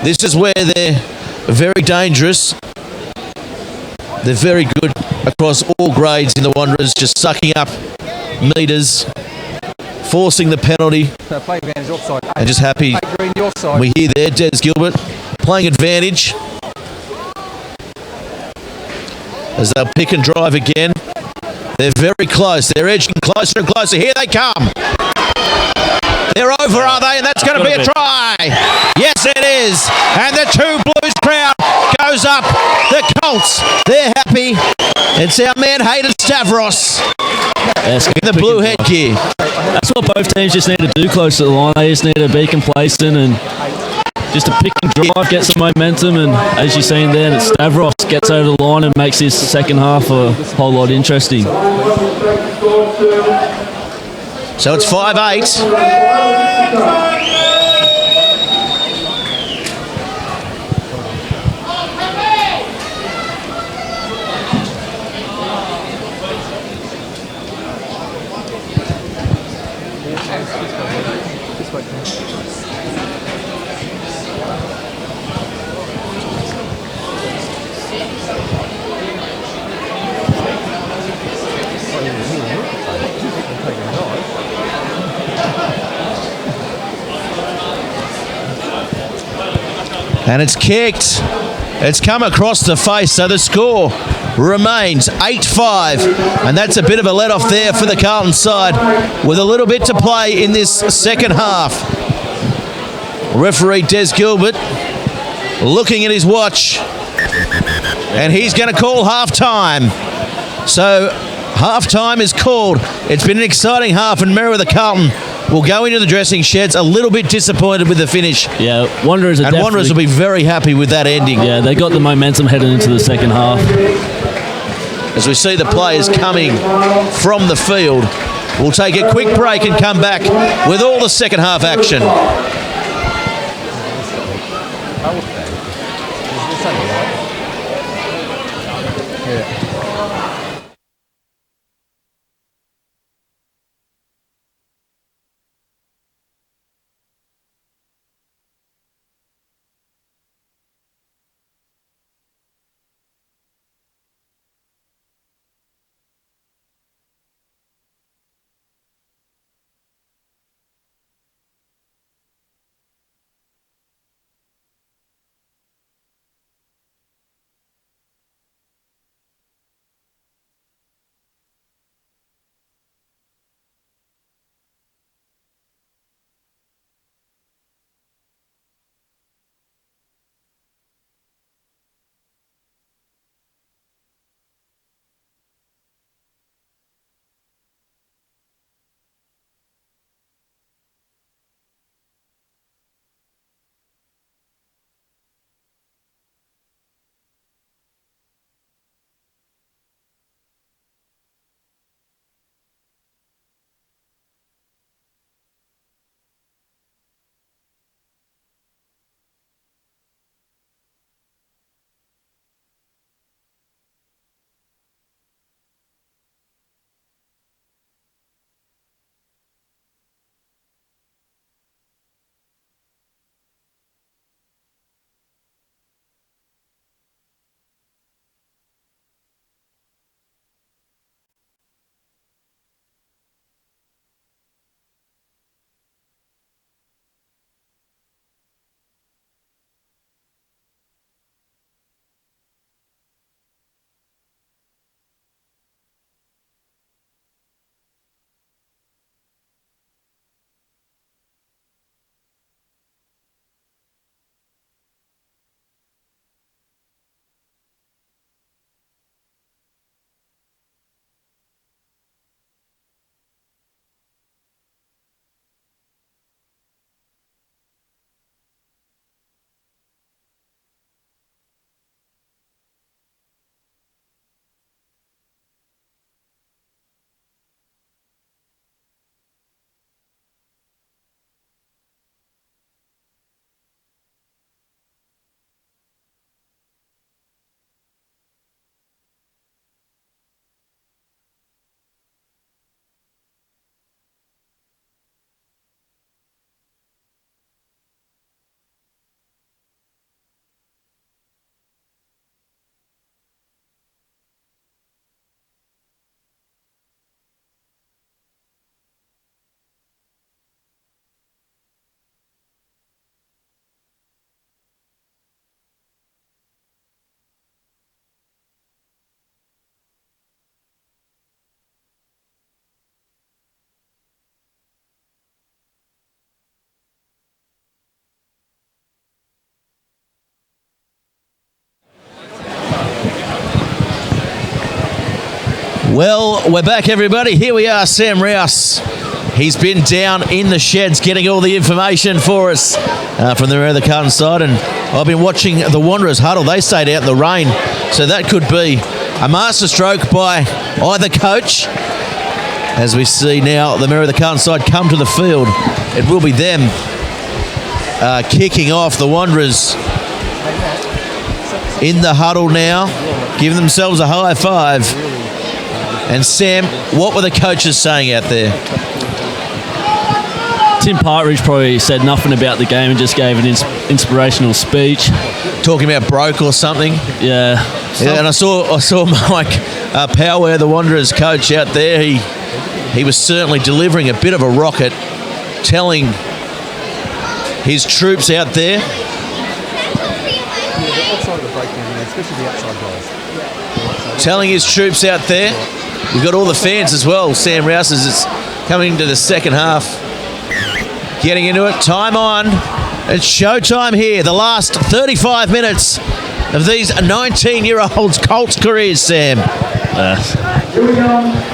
This is where they're very dangerous. They're very good across all grades in the Wanderers, just sucking up metres, forcing the penalty. So play advantage offside. And just happy. Green, your side. We hear there, Des Gilbert playing advantage. As they'll pick and drive again. They're very close. They're edging closer and closer. Here they come. They're over, are they? And that's going to be a try. Yes, it is. And the two Blues crowd goes up. The Colts, they're happy. It's our man, Hayden Stavros, in the blue headgear. That's what both teams just need to do close to the line. They just need to be complacent and just to pick and drive, get some momentum. And as you're seeing there, that Stavros gets over the line and makes his second half a whole lot interesting. So it's 5-8. And it's kicked. It's come across the face, so the score remains 8-5. And that's a bit of a let-off there for the Carlton side with a little bit to play in this second half. Referee Des Gilbert looking at his watch. And he's going to call half-time. So half-time is called. It's been an exciting half, and Merewether Carlton will go into the dressing sheds a little bit disappointed with the finish. Yeah, Wanderers will be very happy with that ending. Yeah, they got the momentum heading into the second half. As we see the players coming from the field, we'll take a quick break and come back with all the second half action. Well, we're back, everybody. Here we are, Sam Rouse. He's been down in the sheds getting all the information for us from the Merewether Carlton side, and I've been watching the Wanderers huddle. They stayed out in the rain, so that could be a masterstroke by either coach. As we see now the Merewether Carlton side come to the field, it will be them kicking off. The Wanderers in the huddle now, giving themselves a high five. And Sam, what were the coaches saying out there? Tim Partridge probably said nothing about the game and just gave an inspirational speech. Talking about broke or something? Yeah. And I saw Mike Power, the Wanderers coach, out there. He was certainly delivering a bit of a rocket, telling his troops out there. Telling his troops out there. We've got all the fans as well. Sam Rouse as it's coming into the second half. Getting into it. Time on. It's showtime here. The last 35 minutes of these 19-year-olds' Colts careers, Sam.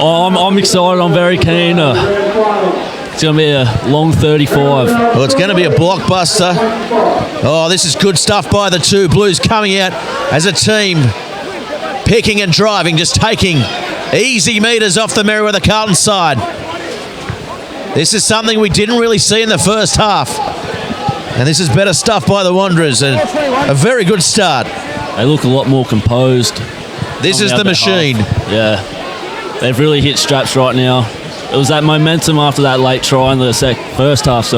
I'm excited. I'm very keen. It's going to be a long 35. Well, it's going to be a blockbuster. Oh, this is good stuff by the two Blues coming out as a team. Picking and driving, just taking easy meters off the Merewether Carlton side. This is something we didn't really see in the first half. And this is better stuff by the Wanderers. And a very good start. They look a lot more composed. This is the machine. Yeah. They've really hit straps right now. It was that momentum after that late try in the first half,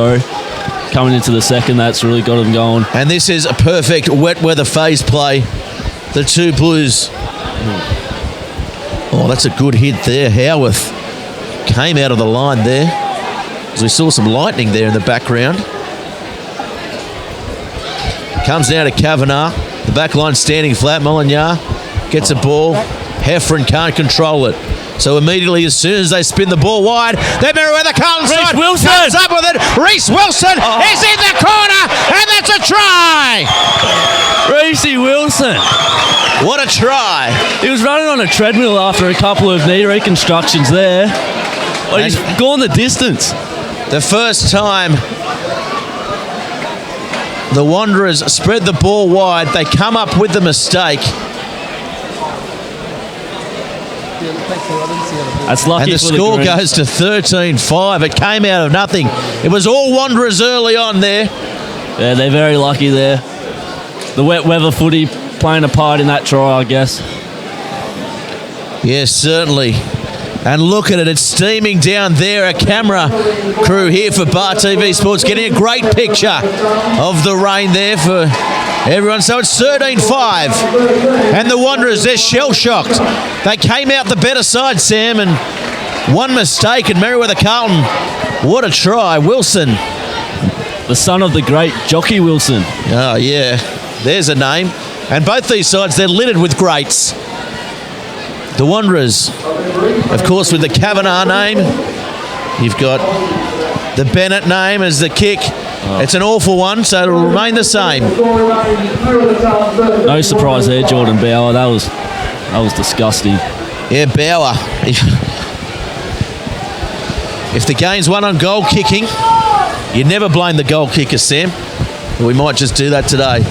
coming into the second, that's really got them going. And this is a perfect wet weather phase play. The two Blues. Oh, that's a good hit there. Howarth came out of the line there. As we saw some lightning there in the background. Comes now to Kavanagh. The back line standing flat. Molineux gets a ball. Heffron can't control it. So immediately, as soon as they spin the ball wide, they're Merewether Carlton side. Wilson comes up with it. Reece Wilson is in the corner, and that's a try. Reece Wilson. What a try. He was running on a treadmill after a couple of knee reconstructions there. But he's gone the distance. The first time the Wanderers spread the ball wide, they come up with the mistake. That's lucky. And the score goes to 13-5. It came out of nothing. It was all Wanderers early on there. Yeah, they're very lucky there. The wet weather footy playing a part in that try, I guess. Yes, certainly. And look at it, it's steaming down there. A camera crew here for Bar TV Sports getting a great picture of the rain there for everyone. So it's 13-5. And the Wanderers, they're shell-shocked. They came out the better side, Sam, and one mistake, and Merewether Carlton, what a try. Wilson. The son of the great Jockey Wilson. Oh, yeah. There's a name. And both these sides, they're littered with greats. The Wanderers, of course, with the Kavanagh name. You've got the Bennett name as the kick. It's an awful one, so it'll remain the same. No surprise there, Jordan Bauer. That was disgusting. Yeah, Bauer. If the game's won on goal kicking, you never blame the goal kicker, Sam. We might just do that today.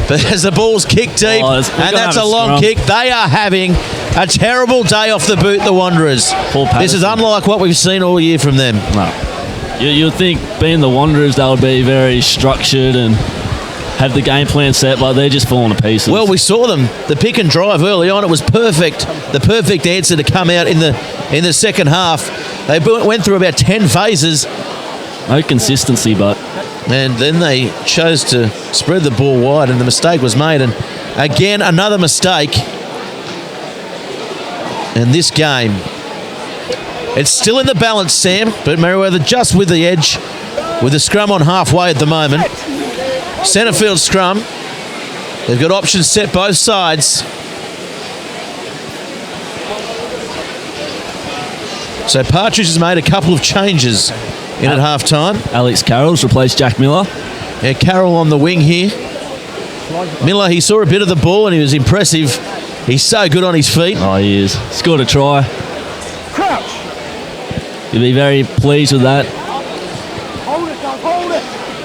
But as the ball's kicked deep, and that's a long kick, they are having a terrible day off the boot, the Wanderers. This is unlike what we've seen all year from them. No. You'd think, being the Wanderers, they would be very structured and have the game plan set, but they're just falling to pieces. Well, we saw them. The pick and drive early on, it was perfect. The perfect answer to come out in the second half. They went through about 10 phases. No consistency, but... And then they chose to spread the ball wide, and the mistake was made. And again, another mistake. And this game, it's still in the balance, Sam, but Merewether just with the edge, with the scrum on halfway at the moment. Centre field scrum. They've got options set both sides. So Partridge has made a couple of changes in at half-time. Alex Carroll's replaced Jack Miller. Yeah, Carroll on the wing here. Miller, he saw a bit of the ball and he was impressive. He's so good on his feet. Oh, he is. Scored a try. He'll be very pleased with that.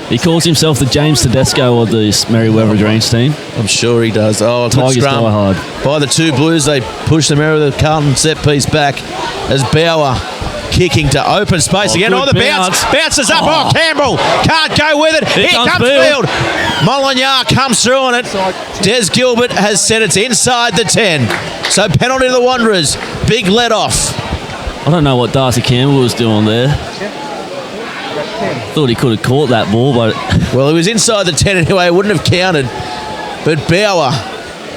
He calls himself the James Tedesco of the Merewether Greens team. I'm sure he does. Oh, good Tigers scrum die hard. by the two Blues. They push the Merewether Carlton set piece back as Bauer kicking to open space again. good Oh, the bounce. Bounces up. Oh, Campbell can't go with it. Here comes Field. Molineux comes through on it. Des Gilbert has said it's inside the 10. So penalty to the Wanderers. Big let off. I don't know what Darcy Campbell was doing there. Thought he could have caught that ball, but Well, he was inside the 10 anyway. It wouldn't have counted. But Bauer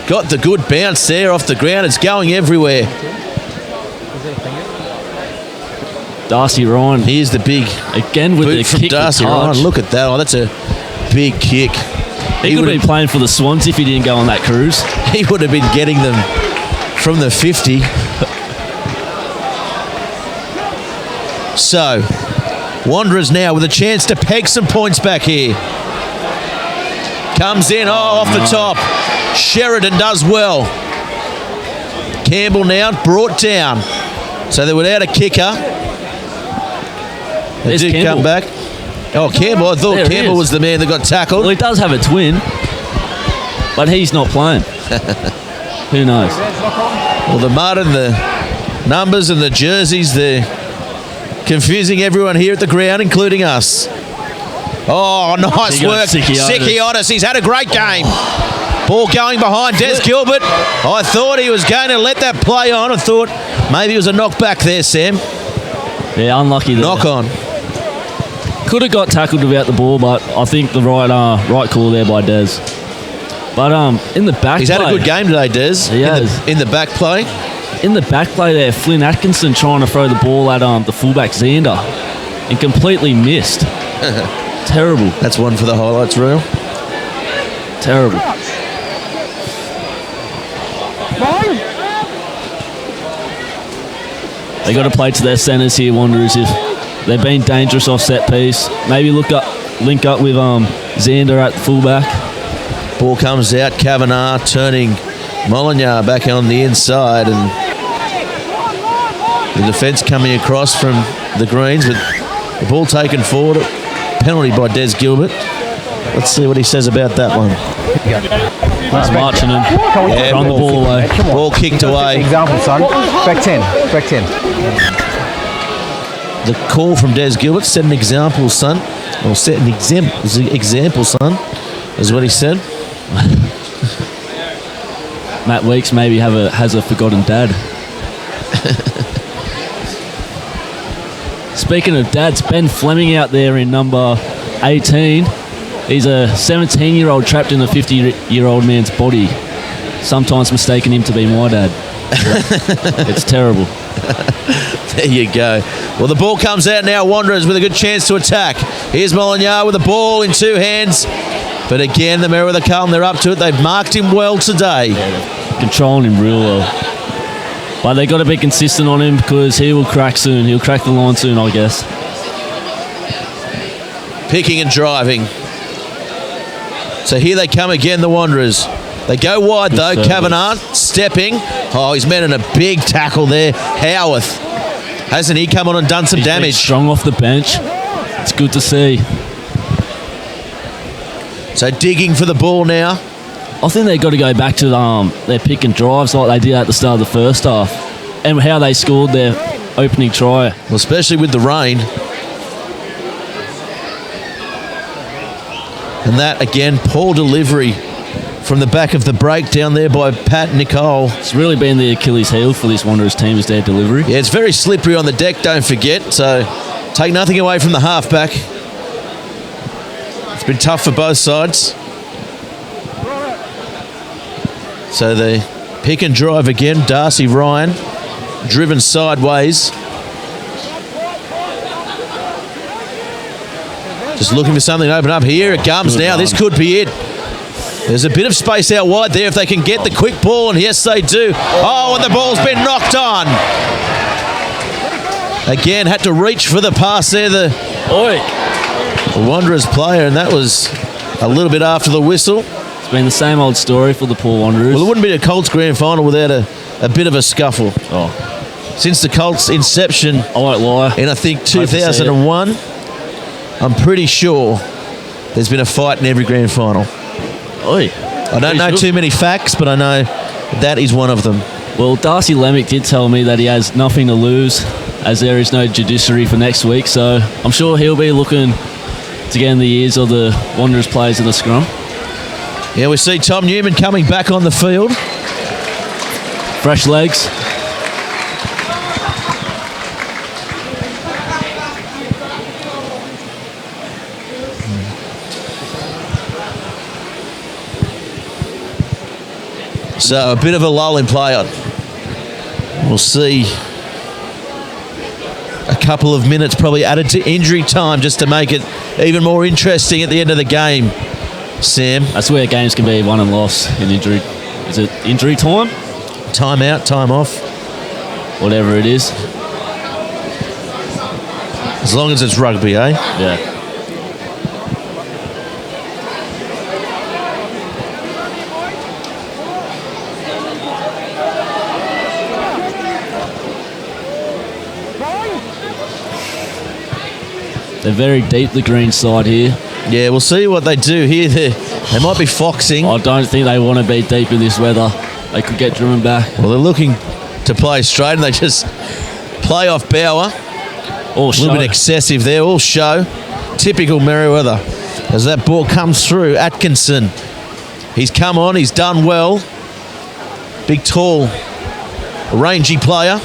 got the good bounce there off the ground. It's going everywhere. Darcy Ryan Here's the big again with boot the from kick Darcy and touch. Ryan. Look at that. Oh, that's a big kick. He could have been playing for the Swans if he didn't go on that cruise. He would have been getting them from the 50. So, Wanderers now with a chance to peg some points back here. Comes in, off the top. Sheridan does well. Campbell now brought down. So they're without a kicker. They There's do Campbell. come back. Oh, Campbell. I thought There he Campbell is. was the man that got tackled. Well, he does have a twin, but he's not playing. Who knows? Well, the mud and the numbers and the jerseys, they're confusing everyone here at the ground, including us. Oh, nice He got work. Sikiotis. Sikiotis, he's had a great game. Ball going behind Des Gilbert. I thought he was going to let that play on. I thought maybe it was a knockback there, Sam. Yeah, unlucky there. Knock on. Could have got tackled without the ball, but I think the right call there by Des. But in the back He's play, had a good game today, Des. He has. In the back play. In the back play there, Flynn Atkinson trying to throw the ball at the fullback Xander and completely missed. Terrible. That's one for the highlights reel. Terrible. They got to play to their centres here, Wanderers. If they've been dangerous off set piece, maybe link up with Xander at fullback. Ball comes out. Kavanagh turning Molineux back on the inside, and the defence coming across from the Greens with the ball taken forward. Penalty by Des Gilbert. Let's see what he says about that one. Marching him. Yeah, Run the ball away. Ball kicked away. Example, son. Back 10. Back 10. The call from Des Gilbert, set an example, son. Or set an example, son, is what he said. Matt Weeks maybe has a forgotten dad. Speaking of dads, Ben Fleming out there in number 18. He's a 17-year-old trapped in a 50-year-old man's body, sometimes mistaking him to be my dad. It's terrible. There you go. Well, the ball comes out now. Wanderers with a good chance to attack. Here's Molineux with the ball in two hands. But again, the Merewether Carlton, they're up to it. They've marked him well today. Controlling him real well. But they got to be consistent on him because he will crack soon. He'll crack the line soon, I guess. Picking and driving. So here they come again, the Wanderers. They go wide though. service. Kavanagh stepping. Oh, he's met in a big tackle there. Howarth. Hasn't he come on and done some He's been damage? strong off the bench. It's good to see. So digging for the ball now. I think they've got to go back to their pick and drives like they did at the start of the first half and how they scored their opening try. Well, especially with the rain. And that, again, poor delivery from the back of the break down there by Pat Nicole. It's really been the Achilles heel for this Wanderers team is their delivery. Yeah, it's very slippery on the deck, don't forget. So take nothing away from the halfback. It's been tough for both sides. So they pick and drive again. Darcy Ryan driven sideways. Just looking for something to open up. Here it comes Good now. run. This could be it. There's a bit of space out wide there if they can get the quick ball, and yes, they do. Oh, and the ball's been knocked on. Again, had to reach for the pass there, the Wanderers player, and that was a little bit after the whistle. It's been the same old story for the poor Wanderers. Well, it wouldn't be a Colts grand final without a bit of a scuffle. Oh, since the Colts' inception I won't lie. in, I think, Hope to see it. 2001. I'm pretty sure there's been a fight in every grand final. Oi. I don't know too many facts, but I know that is one of them. Well, Darcy Lemick did tell me that he has nothing to lose as there is no judiciary for next week, so I'm sure he'll be looking to get in the ears of the Wanderers players in the scrum. Yeah, we see Tom Newman coming back on the field. Fresh legs. So a bit of a lull in play on. We'll see a couple of minutes probably added to injury time just to make it even more interesting at the end of the game. Sam? That's where games can be won and lost in injury. Is it injury time? Time out, time off. Whatever it is. As long as it's rugby, eh? Yeah. They're very deep, the green side here. Yeah, we'll see what they do here. They might be foxing. I don't think they want to be deep in this weather. They could get driven back. Well, they're looking to play straight and they just play off Bauer. All A little bit excessive there, all show. Typical Merewether. As that ball comes through, Atkinson. He's come on, he's done well. Big, tall, rangy player.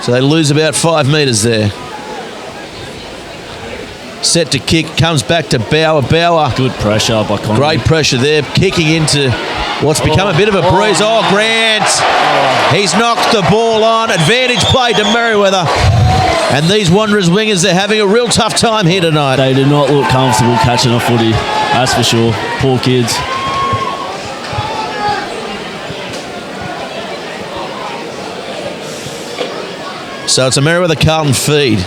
So they lose about 5 metres there. Set to kick, comes back to Bauer. Bauer. Good pressure by Conley. Great pressure there, kicking into what's become a bit of a breeze. Oh, Grant. He's knocked the ball on. Advantage play to Merewether. And these Wanderers wingers, they're having a real tough time here tonight. They do not look comfortable catching a footy. That's for sure. Poor kids. So it's a Merewether Carlton feed.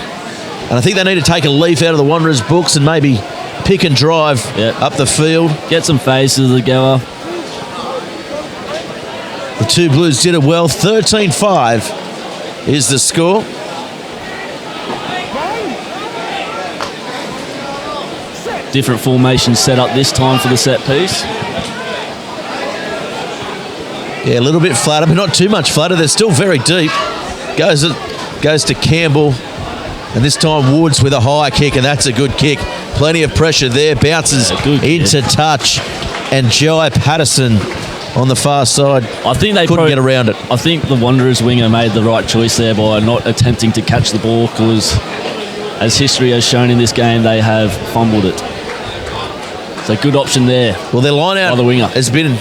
And I think they need to take a leaf out of the Wanderers' books and maybe pick and drive up the field. Get some faces together. The two Blues did it well. 13-5 is the score. Different formation set up this time for the set piece. Yeah, a little bit flatter, but not too much flatter. They're still very deep. Goes to Campbell. And this time Woods with a high kick, and that's a good kick. Plenty of pressure there. Bounces into touch. And Jai Patterson on the far side. I think they couldn't get around it. I think the Wanderers winger made the right choice there by not attempting to catch the ball, because as history has shown in this game, they have fumbled it. So good option there. Well, their line out by the winger has been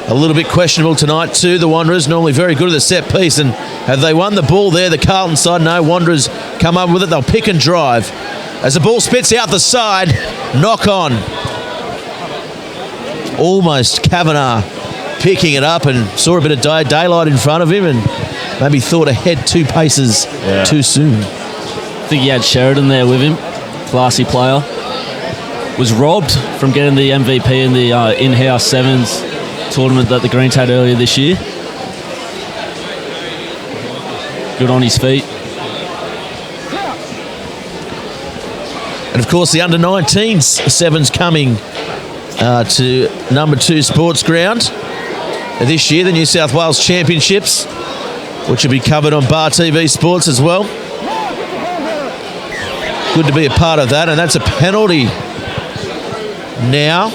a little bit questionable tonight too. The Wanderers normally very good at the set piece, and have they won the ball there? The Carlton side, no. Wanderers come up with it. They'll pick and drive. As the ball spits out the side, knock on. Almost Kavanagh picking it up and saw a bit of daylight in front of him and maybe thought ahead 2 paces too soon. I think he had Sheridan there with him. Classy player. Was robbed from getting the MVP in the in-house sevens tournament that the Greens had earlier this year. Good on his feet. And of course the under-19s sevens coming to number 2 Sports Ground this year, the New South Wales Championships, which will be covered on Bar TV Sports as well. Good to be a part of that, and that's a penalty now.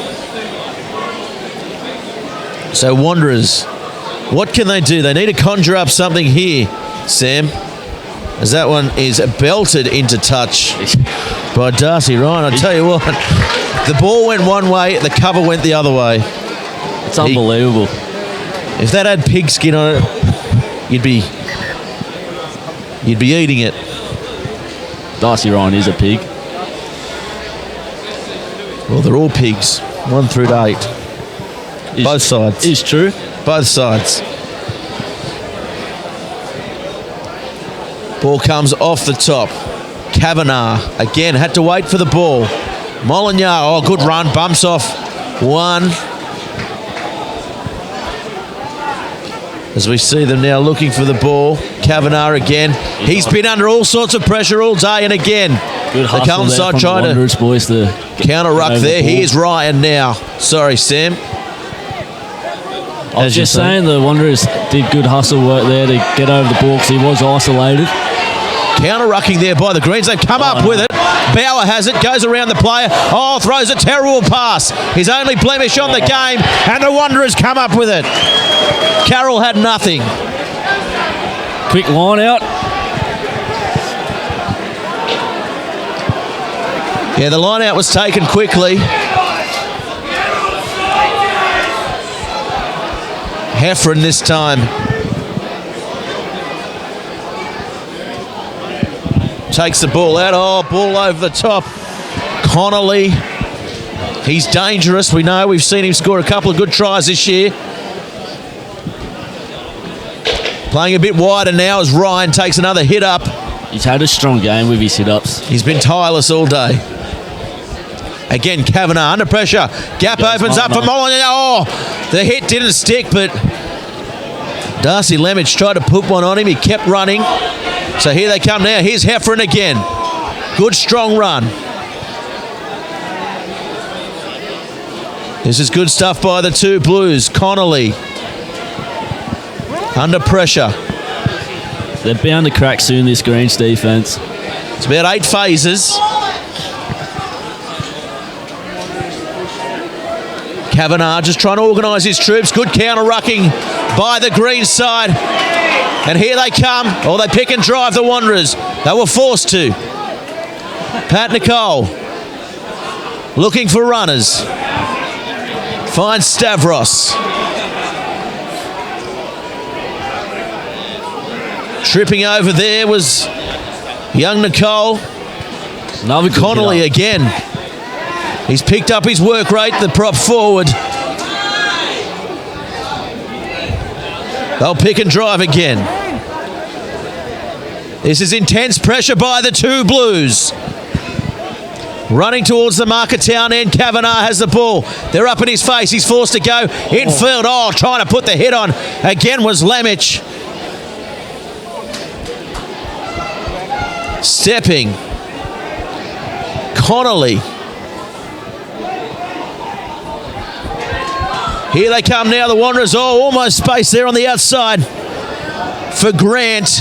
So Wanderers, what can they do? They need to conjure up something here, Sam, as that one is belted into touch by Darcy Ryan. I tell you what, the ball went one way, the cover went the other way. It's unbelievable. If that had pigskin on it, you'd be eating it. Darcy Ryan is a pig. Well, they're all pigs, 1 through to 8. Both sides. Is true. Both sides. Ball comes off the top. Kavanagh again had to wait for the ball. Molineux, good run, bumps off one. As we see them now looking for the ball. Kavanagh again. He's been under all sorts of pressure all day, and again, Good the Carlton side trying to boys to counter ruck there. Here's Ryan now. Sorry, Sam. I was just saying the Wanderers did good hustle work there to get over the ball because he was isolated. Counter rucking there by the Greens. They've come up with it. Bauer has it, goes around the player. Oh, throws a terrible pass. His only blemish on the game, and the Wanderers come up with it. Carroll had nothing. Quick line out. Yeah, the line out was taken quickly. Heffron this time. Takes the ball out. Oh, ball over the top. Connolly. He's dangerous. We know. We've seen him score a couple of good tries this year. Playing a bit wider now as Ryan takes another hit up. He's had a strong game with his hit-ups. He's been tireless all day. Again, Kavanagh under pressure. Gap opens up for Molyneux. Oh, the hit didn't stick, but Darcy Lemich tried to put one on him. He kept running. So here they come now. Here's Heffron again. Good, strong run. This is good stuff by the two Blues. Connolly under pressure. They're bound to crack soon, this Greens defence. It's about 8 phases. Kavanagh just trying to organise his troops. Good counter-rucking by the Green side. And here they come. Oh, they pick and drive the Wanderers. They were forced to. Pat Nicole looking for runners. Finds Stavros. Tripping over there was young Nicole. Another Connolly again. He's picked up his work rate, the prop forward. They'll pick and drive again. This is intense pressure by the two Blues. Running towards the Marketown end. Kavanagh has the ball. They're up in his face. He's forced to go infield. Oh, trying to put the hit on. Again was Lemich. Stepping. Connolly. Here they come now, the Wanderers. Oh, almost space there on the outside for Grant.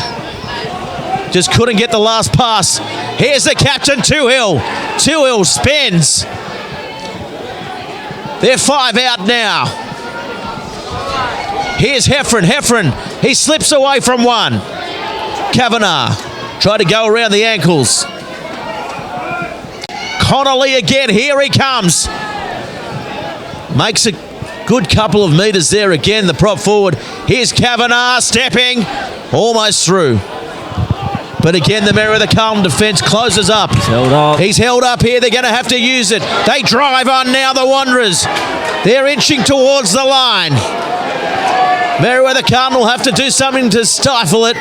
Just couldn't get the last pass. Here's the captain, Toohill. Toohill spins. They're 5 out now. Here's Heffron. Heffron, he slips away from one. Kavanagh tried to go around the ankles. Connolly again, here he comes. Makes a good couple of metres there again, the prop forward. Here's Kavanagh stepping, almost through. But again, the Merewether Carlton defence closes up. He's held up. He's held up here. They're going to have to use it. They drive on now, the Wanderers. They're inching towards the line. Merewether Carlton will have to do something to stifle it.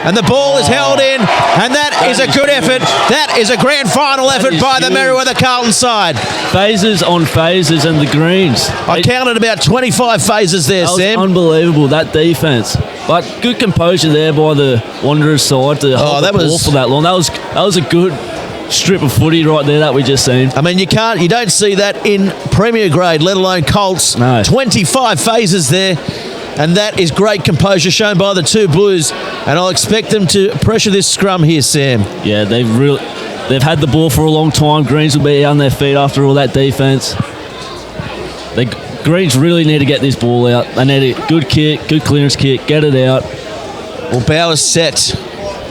And the ball is held in, and that is a good effort. That is a grand final effort by the Merewether Carlton side. Phases on phases, and the Greens. I counted about 25 phases there, Sam. Unbelievable, that defence. But good composure there by the Wanderers side to hold the ball for that long. That was a good strip of footy right there that we just seen. I mean, you don't see that in Premier grade, let alone Colts. No. 25 phases there. And that is great composure shown by the two Blues. And I'll expect them to pressure this scrum here, Sam. Yeah, they've had the ball for a long time. Greens will be on their feet after all that defence. The Greens really need to get this ball out. They need a good kick, good clearance kick, get it out. Well, Bauer's set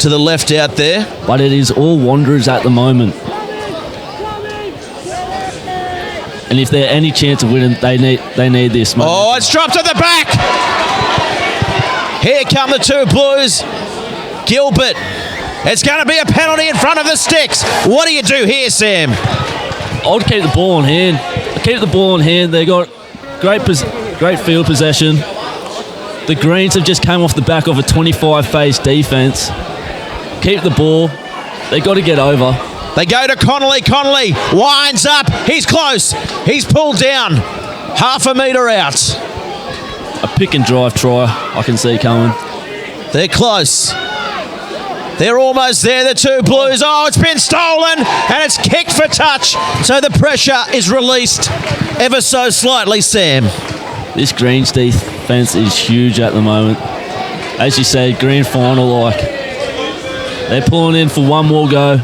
to the left out there. But it is all Wanderers at the moment. And if they're any chance of winning, they need this. Oh, it's dropped at the back. Here come the two Blues. Gilbert. It's going to be a penalty in front of the sticks. What do you do here, Sam? I'd keep the ball on hand. Keep the ball on hand. They got great field possession. The Greens have just come off the back of a 25-phase defence. Keep the ball. They got to get over. They go to Connolly. Connolly winds up. He's close. He's pulled down. Half a metre out. a pick and drive try I can see coming. They're close. They're almost there, the two Blues. Oh, it's been stolen, and it's kicked for touch. So the pressure is released ever so slightly, Sam. This Greens defence is huge at the moment. As you said, grand final, like, they're pulling in for one more go.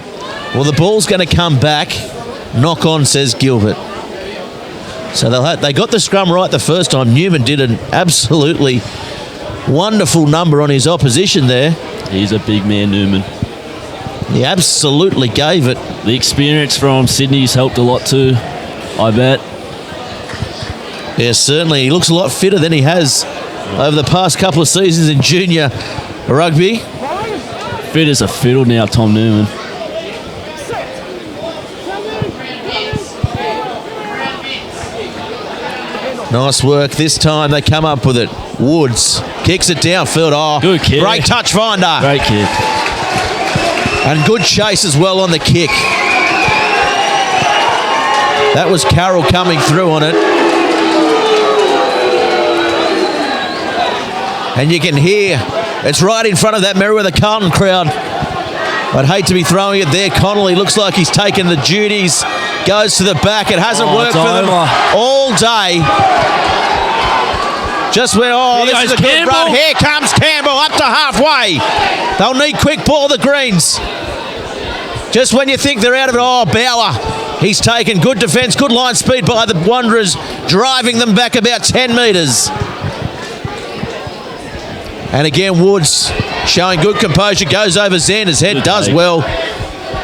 Well, the ball's going to come back. Knock on, says Gilbert. So they got the scrum right the first time. Newman did an absolutely wonderful number on his opposition there. He's a big man, Newman. He absolutely gave it. The experience from Sydney's helped a lot too, I bet. Yeah, certainly. He looks a lot fitter than he has over the past couple of seasons in junior rugby. Fit as a fiddle now, Tom Newman. Nice work. This time they come up with it. Woods kicks it downfield. Oh, good kick. Great touch finder. Great kick. And good chase as well on the kick. That was Carroll coming through on it. And you can hear it's right in front of that Merewether Carlton crowd. I'd hate to be throwing it there. Connolly looks like he's taken the duties. Goes to the back. It hasn't worked for them all day. Just where, this is a good run. Here comes Campbell up to halfway. They'll need quick ball, the Greens. Just when you think they're out of it, Bauer. He's taken good defence, good line speed by the Wanderers, driving them back about 10 metres. And again, Woods showing good composure, goes over Xander's head, does well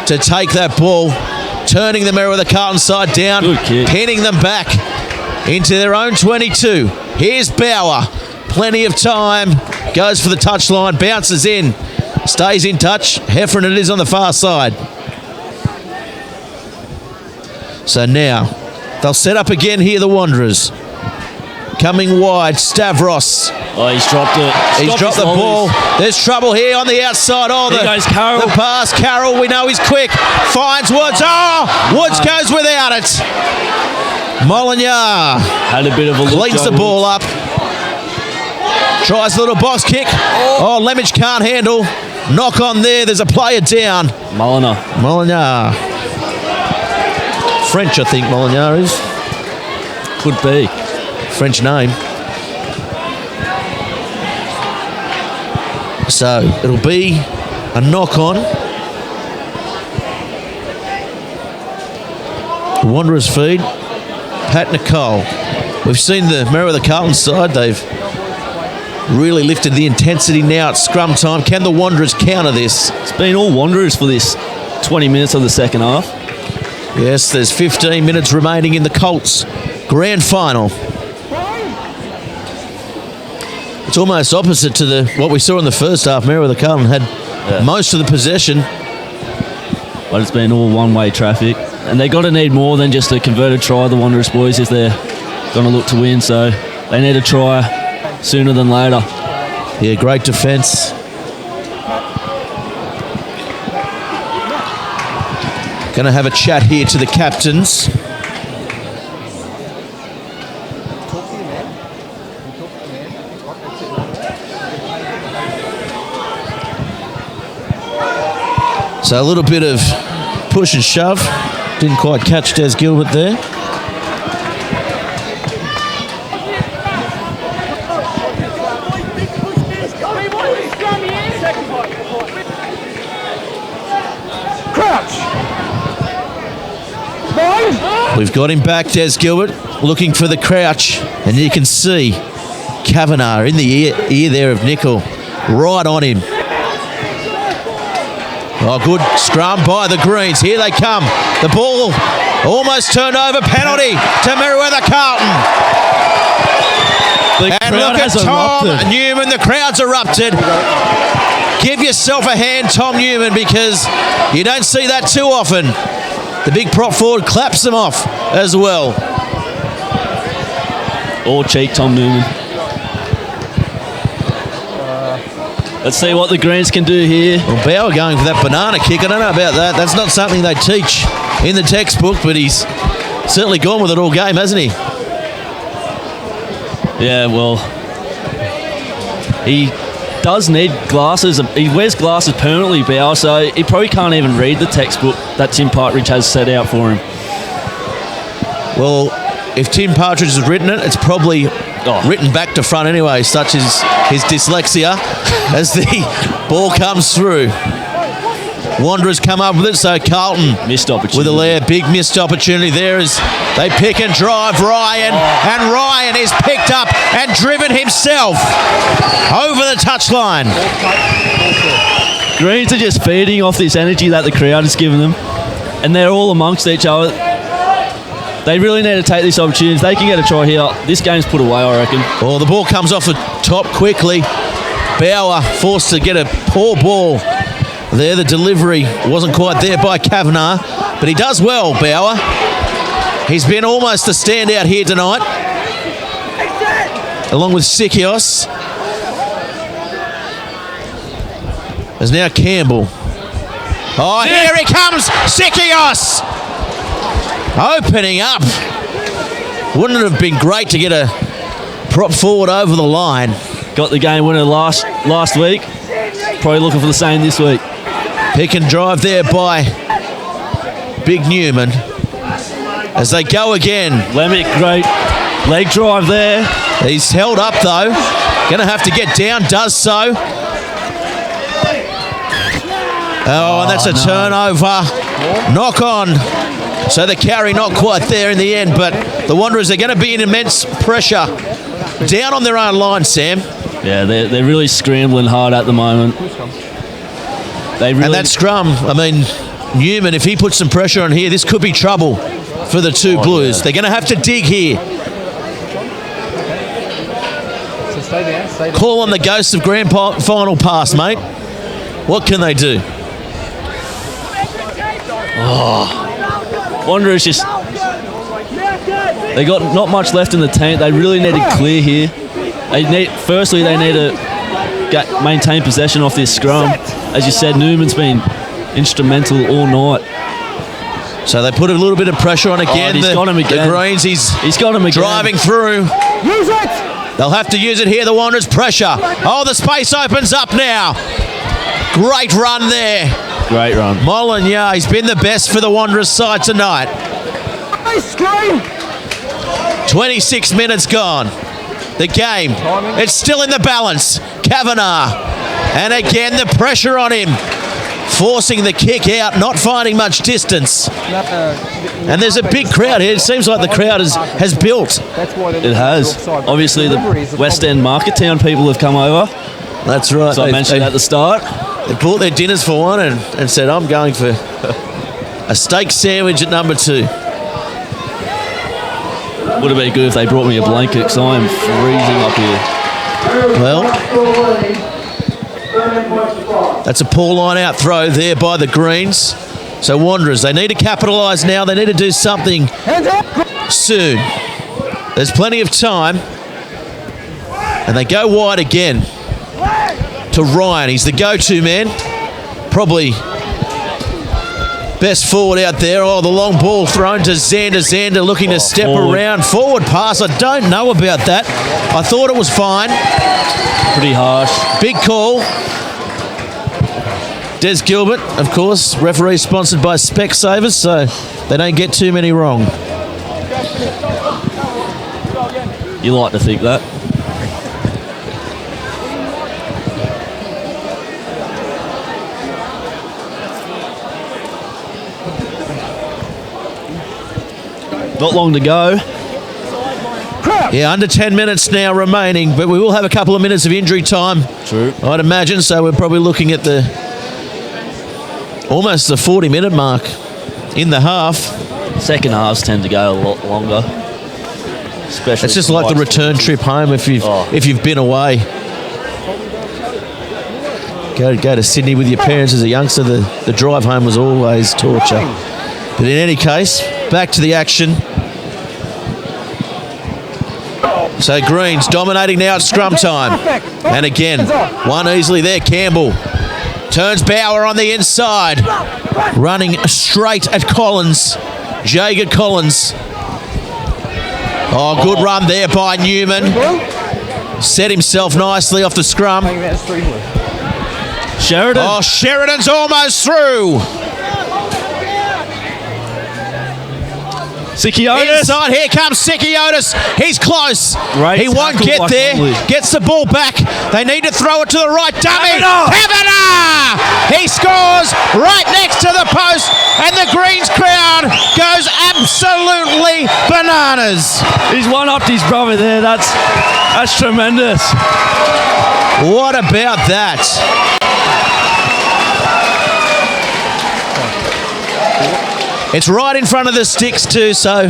to take that ball, turning the Merewether Carlton side down, pinning them back into their own 22. Here's Bauer, plenty of time, goes for the touchline, bounces in, stays in touch. Heffernan it is on the far side. So now they'll set up again here, the Wanderers. Coming wide, Stavros. Oh, he's dropped it. He's dropped the ball. There's trouble here on the outside. There goes Carroll. The pass. Carroll, we know he's quick. Finds Woods. Woods goes without it. Molineux had a bit of a look. Cleans the ball up. Tries a little box kick. Lemage can't handle. Knock on there. There's a player down. Molineux. French, I think Molineux is. Could be. French name. So it'll be a knock on. Wanderers feed. Pat Nicole. We've seen the Merewether Carlton side. They've really lifted the intensity now at scrum time. Can the Wanderers counter this? It's been all Wanderers for this 20 minutes of the second half. Yes, there's 15 minutes remaining in the Colts grand final. It's almost opposite to what we saw in the first half. Merewether Carlton had most of the possession. But it's been all one-way traffic. And they've got to need more than just a converted try, the Wanderers boys, if they're going to look to win. So they need a try sooner than later. Yeah, great defence. Going to have a chat here to the captains. So a little bit of push and shove. Didn't quite catch Des Gilbert there. We've got him back, Des Gilbert, looking for the crouch. And you can see Kavanagh in the ear there of Nickel, right on him. Good scrum by the Greens. Here they come. The ball almost turned over. Penalty to Merewether Carlton. And look at Tom Newman. The crowd's erupted. Give yourself a hand, Tom Newman, because you don't see that too often. The big prop forward claps them off as well. All cheek, Tom Newman. Let's see what the Greens can do here. Well, Bauer going for that banana kick. I don't know about that. That's not something they teach in the textbook, but he's certainly gone with it all game, hasn't he? Yeah, well, He does need glasses. He wears glasses permanently, Bauer, so he probably can't even read the textbook that Tim Partridge has set out for him. Well, if Tim Partridge has written it, it's probably written back to front anyway, such as his dyslexia, as the ball comes through. Wanderers come up with it, so Carlton missed opportunity. with a layer, big missed opportunity there as they pick and drive Ryan, and Ryan is picked up and driven himself over the touchline. Greens are just feeding off this energy that the crowd has given them, and they're all amongst each other. They really need to take this opportunity. If they can get a try here, this game's put away, I reckon. Well, the ball comes off the top quickly. Bauer forced to get a poor ball there. The delivery wasn't quite there by Kavanagh, but he does well, Bauer. He's been almost a standout here tonight, along with Sikios. There's now Campbell. Oh, here he comes, Sikios! Opening up. Wouldn't it have been great to get a prop forward over the line? Got the game winner last week. Probably looking for the same this week. Pick and drive there by Big Newman as they go again. Lemick, great leg drive there. He's held up though. Going to have to get down, does so. Oh, and that's a turnover. Knock on. So the carry not quite there in the end, but the Wanderers are going to be in immense pressure down on their own line, Sam. Yeah, they're really scrambling hard at the moment. And that scrum, I mean, Newman, if he puts some pressure on here, this could be trouble for the two Blues. Yeah. They're going to have to dig here. So stay down. Call on the ghosts of grand final pass, mate. What can they do? Wanderers just... They got not much left in the tank. They really need to clear here. Firstly, they need to maintain possession off this scrum. As you said, Newman's been instrumental all night. So they put a little bit of pressure on again. He's got him again. The Greens, he's got him again. Driving through. Use it! They'll have to use it here, the Wanderers. Pressure. Oh, the space opens up now. Great run there. Great run. Molyneux, he's been the best for the Wanderers side tonight. 26 minutes gone. The game, it's still in the balance. Kavanagh, and again the pressure on him, forcing the kick out, not finding much distance. And there's a big crowd here. It seems like the crowd has built. It has. Obviously the West End Market Town people have come over. That's right. So I mentioned at the start. They bought their dinners for one and said, I'm going for a steak sandwich at number 2. Would have been good if they brought me a blanket because I am freezing up here. Well, that's a poor line out throw there by the Greens. So Wanderers, they need to capitalise now. They need to do something soon. There's plenty of time. And they go wide again to Ryan. He's the go-to man. Probably best forward out there. Oh, the long ball thrown to Xander. Xander looking to step around. Forward pass. I don't know about that. I thought it was fine. Pretty harsh. Big call. Des Gilbert, of course, referee sponsored by Specsavers, so they don't get too many wrong. You like to think that. Not long to go. Yeah, under 10 minutes now remaining, but we will have a couple of minutes of injury time. True. I'd imagine, so we're probably looking at almost the 40-minute mark in the half. Second halves tend to go a lot longer. Especially it's just like the return trip home if you've been away. Go to Sydney with your parents as a youngster. The drive home was always torture. But in any case, back to the action. So Greens dominating now at scrum time. And again, one easily there, Campbell. Turns Bauer on the inside. Running straight at Collins. Jager Collins. Oh, good run there by Newman. Set himself nicely off the scrum. Sheridan. Oh, Sheridan's almost through. Sikiotis. Inside, here comes Sikiotis. He's close. Great He won't tackle get by there. Conley. Gets the ball back. They need to throw it to the right. Dummy. Kavanagh! He scores right next to the post, and the Greens crowd goes absolutely bananas. He's one-upped his brother there. That's tremendous. What about that? It's right in front of the sticks too, so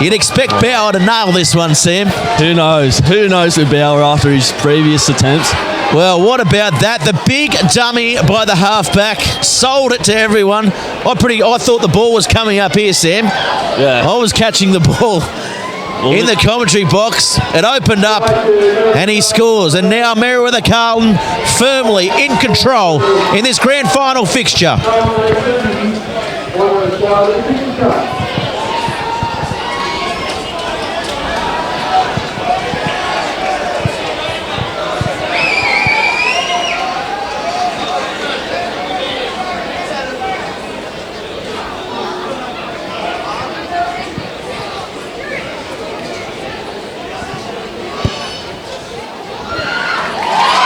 you'd expect Bauer to nail this one, Sam. Who knows? Who knows with Bauer after his previous attempts? Well, what about that? The big dummy by the halfback sold it to everyone. I thought the ball was coming up here, Sam. Yeah. I was catching the ball in the commentary box. It opened up and he scores. And now Merewether Carlton firmly in control in this grand final fixture.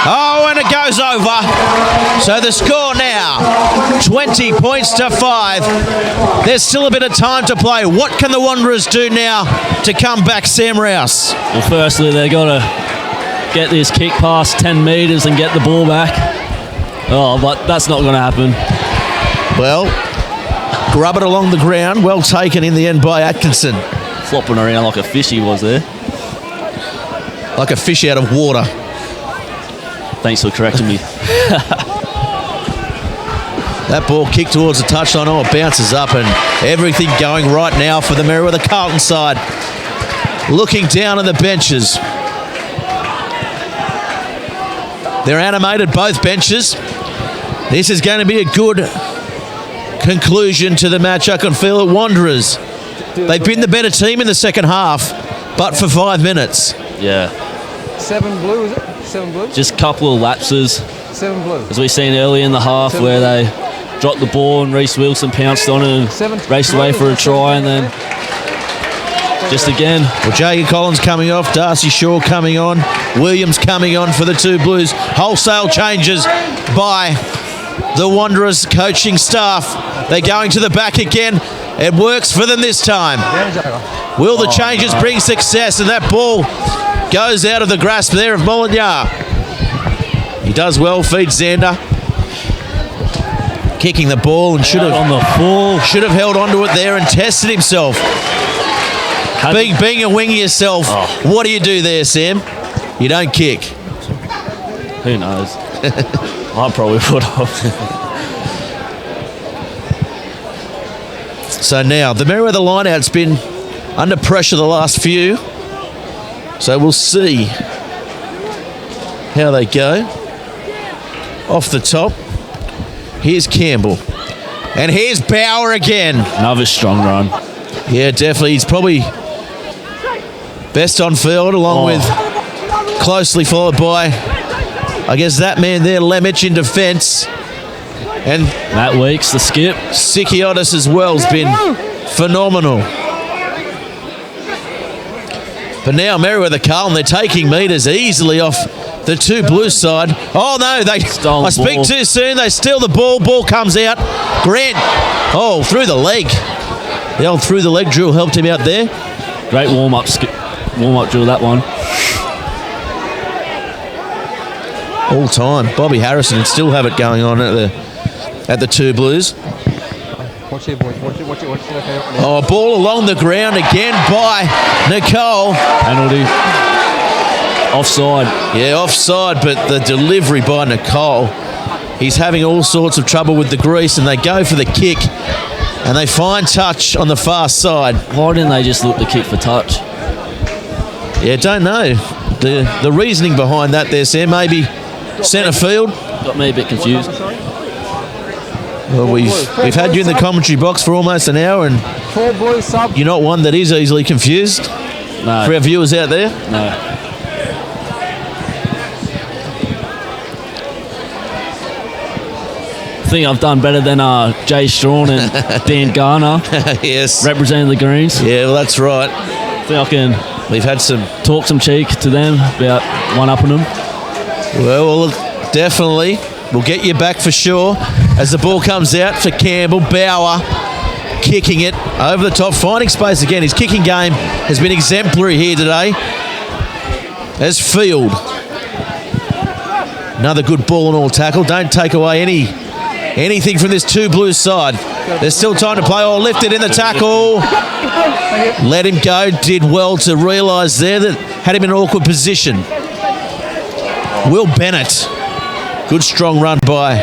Oh, and it goes over. So the score now, 20 points to 5. There's still a bit of time to play. What can the Wanderers do now to come back, Sam Rouse? Well, firstly, they've got to get this kick past 10 metres and get the ball back. Oh, but that's not going to happen. Well, grub it along the ground. Well taken in the end by Atkinson. Flopping around like a fish he was there. Like a fish out of water. Thanks for correcting me. That ball kicked towards the touchline. Oh, it bounces up and everything going right now for the Merewether Carlton side. Looking down on the benches. They're animated, both benches. This is going to be a good conclusion to the match. I can feel it. Wanderers, they've been the better team in the second half, but for 5 minutes. Yeah. 7 blue, is it? 7 blue? Just a couple of lapses, 7 blue. as we seen early in the half, where they dropped the ball and Reece Wilson pounced on it and raced away for a try, and then just again. Well, Jacob Collins coming off, Darcy Shaw coming on, Williams coming on for the two Blues. Wholesale changes by the Wanderers coaching staff. They're going to the back again. It works for them this time. Will the changes bring success? And that ball goes out of the grasp there of Molineux. He does well, feeds Xander. Kicking the ball and should have held onto it there and tested himself. Being a winger yourself, what do you do there, Sam? You don't kick. Who knows? I probably would have. So now, the Merewether line-out's been under pressure the last few. So we'll see how they go. Off the top, here's Campbell. And here's Bauer again. Another strong run. Yeah, definitely. He's probably best on field, along with closely followed by, I guess, that man there, Lemich in defence. And Matt Weeks, the skip. Sikiotis as well has been phenomenal. But now Merewether Carlton, they're taking metres easily off the two Blues side. Oh no, I speak too soon. They steal the ball. Ball comes out. Grant, through the leg. The old through the leg drill helped him out there. Great warm-up drill, that one. All time. Bobby Harrison would still have it going on at the two Blues. Watch here, boys. Watch it. Oh, ball along the ground again by Nicole. Penalty. Offside. Yeah, offside, but the delivery by Nicole. He's having all sorts of trouble with the grease, and they go for the kick, and they find touch on the far side. Why didn't they just look the kick for touch? Yeah, don't know. The reasoning behind that there, Sam, maybe centre field. Got me a bit confused. Well, we've had you in the commentary box for almost an hour, and you're not one that is easily confused. No. For our viewers out there. No. think I've done better than Jay Strawn and Dan Garner Yes. representing the Greens. Yeah, well, that's right. I think I can We've had some... talk some cheek to them about one-upping them. Well, definitely. We'll get you back for sure. As the ball comes out for Campbell, Bauer kicking it over the top, finding space again. His kicking game has been exemplary here today. As Field. Another good ball and all tackle. Don't take away anything from this two Blues side. There's still time to play. Oh, lifted in the tackle. Let him go. Did well to realise there that had him in an awkward position. Will Bennett. Good strong run by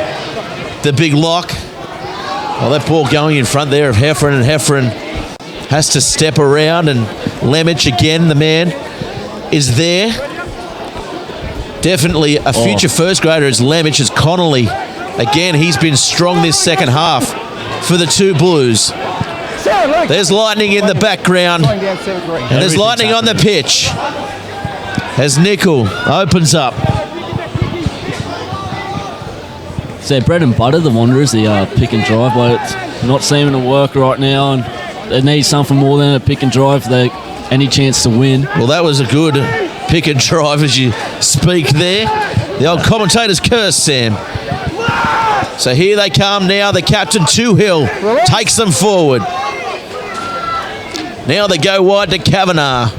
the big lock. Well, that ball going in front there of Hefferon, and Hefferon has to step around, and Lemich again, the man, is there. Definitely a future first grader is Lemich, as Connolly. Again, he's been strong this second half for the two Blues. There's lightning in the background, and there's lightning on the pitch as Nickel opens up. It's their bread and butter, the Wanderers, the pick and drive, but it's not seeming to work right now, and they need something more than a pick and drive if they any chance to win. Well, that was a good pick and drive as you speak there. The old commentator's curse, Sam. So here they come now. The captain, Toohill, takes them forward. Now they go wide to Kavanagh.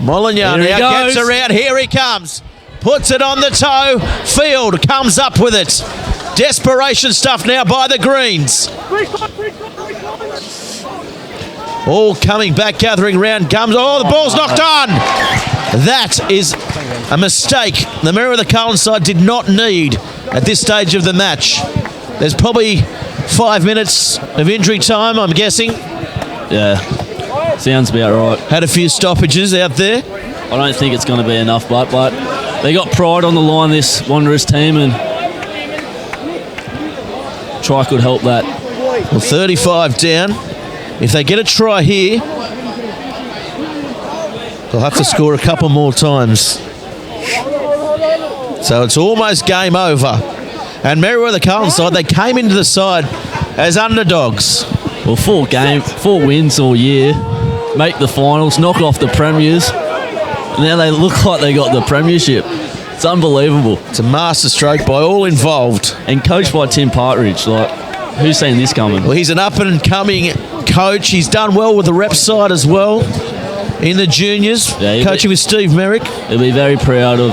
Molineux now gets around. Here he comes. Puts it on the toe. Field comes up with it. Desperation stuff now by the Greens. All coming back, gathering round. Comes. Oh, the ball's knocked on. That is a mistake the Merewether Carlton side did not need at this stage of the match. There's probably 5 minutes of injury time, I'm guessing. Yeah, sounds about right. Had a few stoppages out there. I don't think it's going to be enough, but they got pride on the line, this Wanderers team, and try could help that. Well, 35 down. If they get a try here, they'll have to score a couple more times. So it's almost game over. And Merewether Carlton side, they came into the side as underdogs. Well, 4 wins all year, make the finals, knock off the premiers, and now they look like they got the premiership. It's unbelievable. It's a masterstroke by all involved. And coached by Tim Partridge. Like, who's seen this coming? Well, he's an up-and-coming coach. He's done well with the rep side as well in the juniors, coaching with Steve Merrick. He'll be very proud of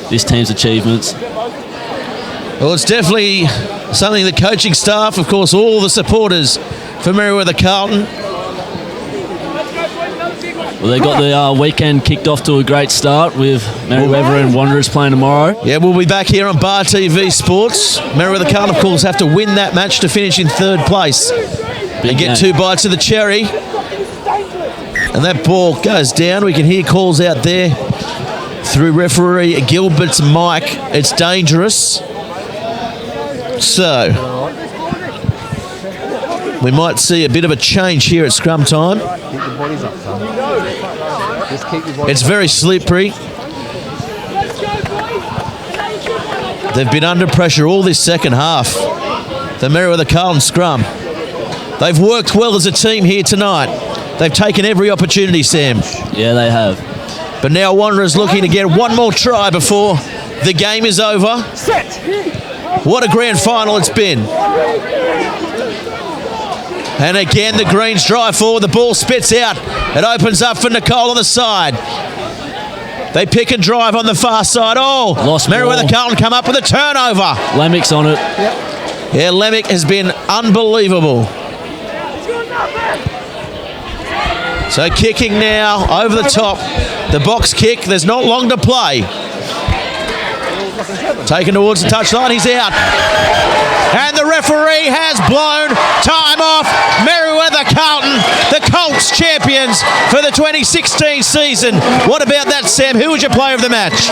this team's achievements. Well, it's definitely something the coaching staff, of course, all the supporters for Merewether Carlton. Well, they got the weekend kicked off to a great start with Merewether and Wanderers playing tomorrow. Yeah, we'll be back here on Bar TV Sports. Merewether Carlton, of course, have to win that match to finish in third place and get 2 bites of the cherry. And that ball goes down. We can hear calls out there through referee Gilbert's mic. It's dangerous. So, we might see a bit of a change here at scrum time. It's very slippery. They've been under pressure all this second half. The Merewether Carlton scrum. They've worked well as a team here tonight. They've taken every opportunity, Sam. Yeah, they have. But now Wanderers looking to get one more try before the game is over. What a grand final it's been. And again, the Greens drive forward. The ball spits out. It opens up for Nicole on the side. They pick and drive on the far side. Oh, lost Merewether Carlton come up with a turnover. Lemick's on it. Yeah, Lemick has been unbelievable. So kicking now over the top. The box kick. There's not long to play. Taken towards the touchline. He's out. And the referee has blown time off. Merewether Carlton, the Colts champions for the 2016 season. What about that, Sam? Who was your player of the match?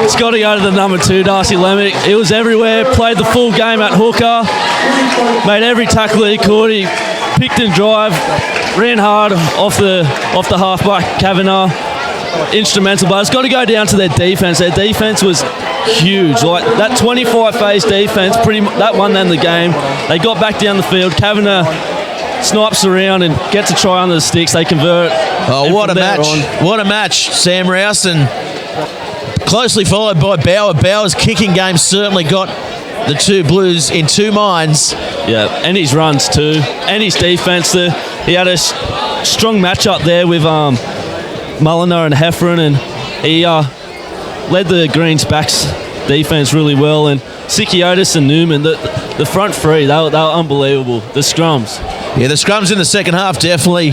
It's got to go to the number 2, Darcy Lemick. He was everywhere, played the full game at hooker, made every tackle he could. He picked and drive, ran hard off the halfback Kavanagh. Instrumental, but it's got to go down to their defence. Their defence was huge. Like that 25 phase defense, that won them the game. They got back down the field. Kavanagh snipes around and gets a try under the sticks. They convert. Oh, what a match! What a match, Sam Rouse, and closely followed by Bauer. Bauer's kicking game certainly got the two Blues in two minds. Yeah, and his runs too, and his defense. He had a strong matchup there with Mulliner and Hefferon, and he led the Greens backs defense really well. And Sikiotis and Newman, the front three, they were unbelievable. The scrums. Yeah, the scrums in the second half definitely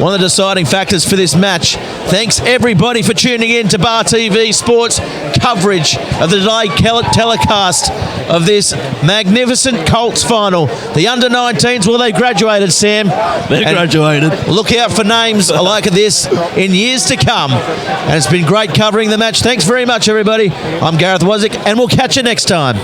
one of the deciding factors for this match. Thanks everybody for tuning in to Bar TV Sports coverage of the delayed telecast of this magnificent Colts final. The under-19s, well, they graduated, Sam. They graduated. Look out for names like this in years to come. And it's been great covering the match. Thanks very much, everybody. I'm Gareth Wozik, and we'll catch you next time.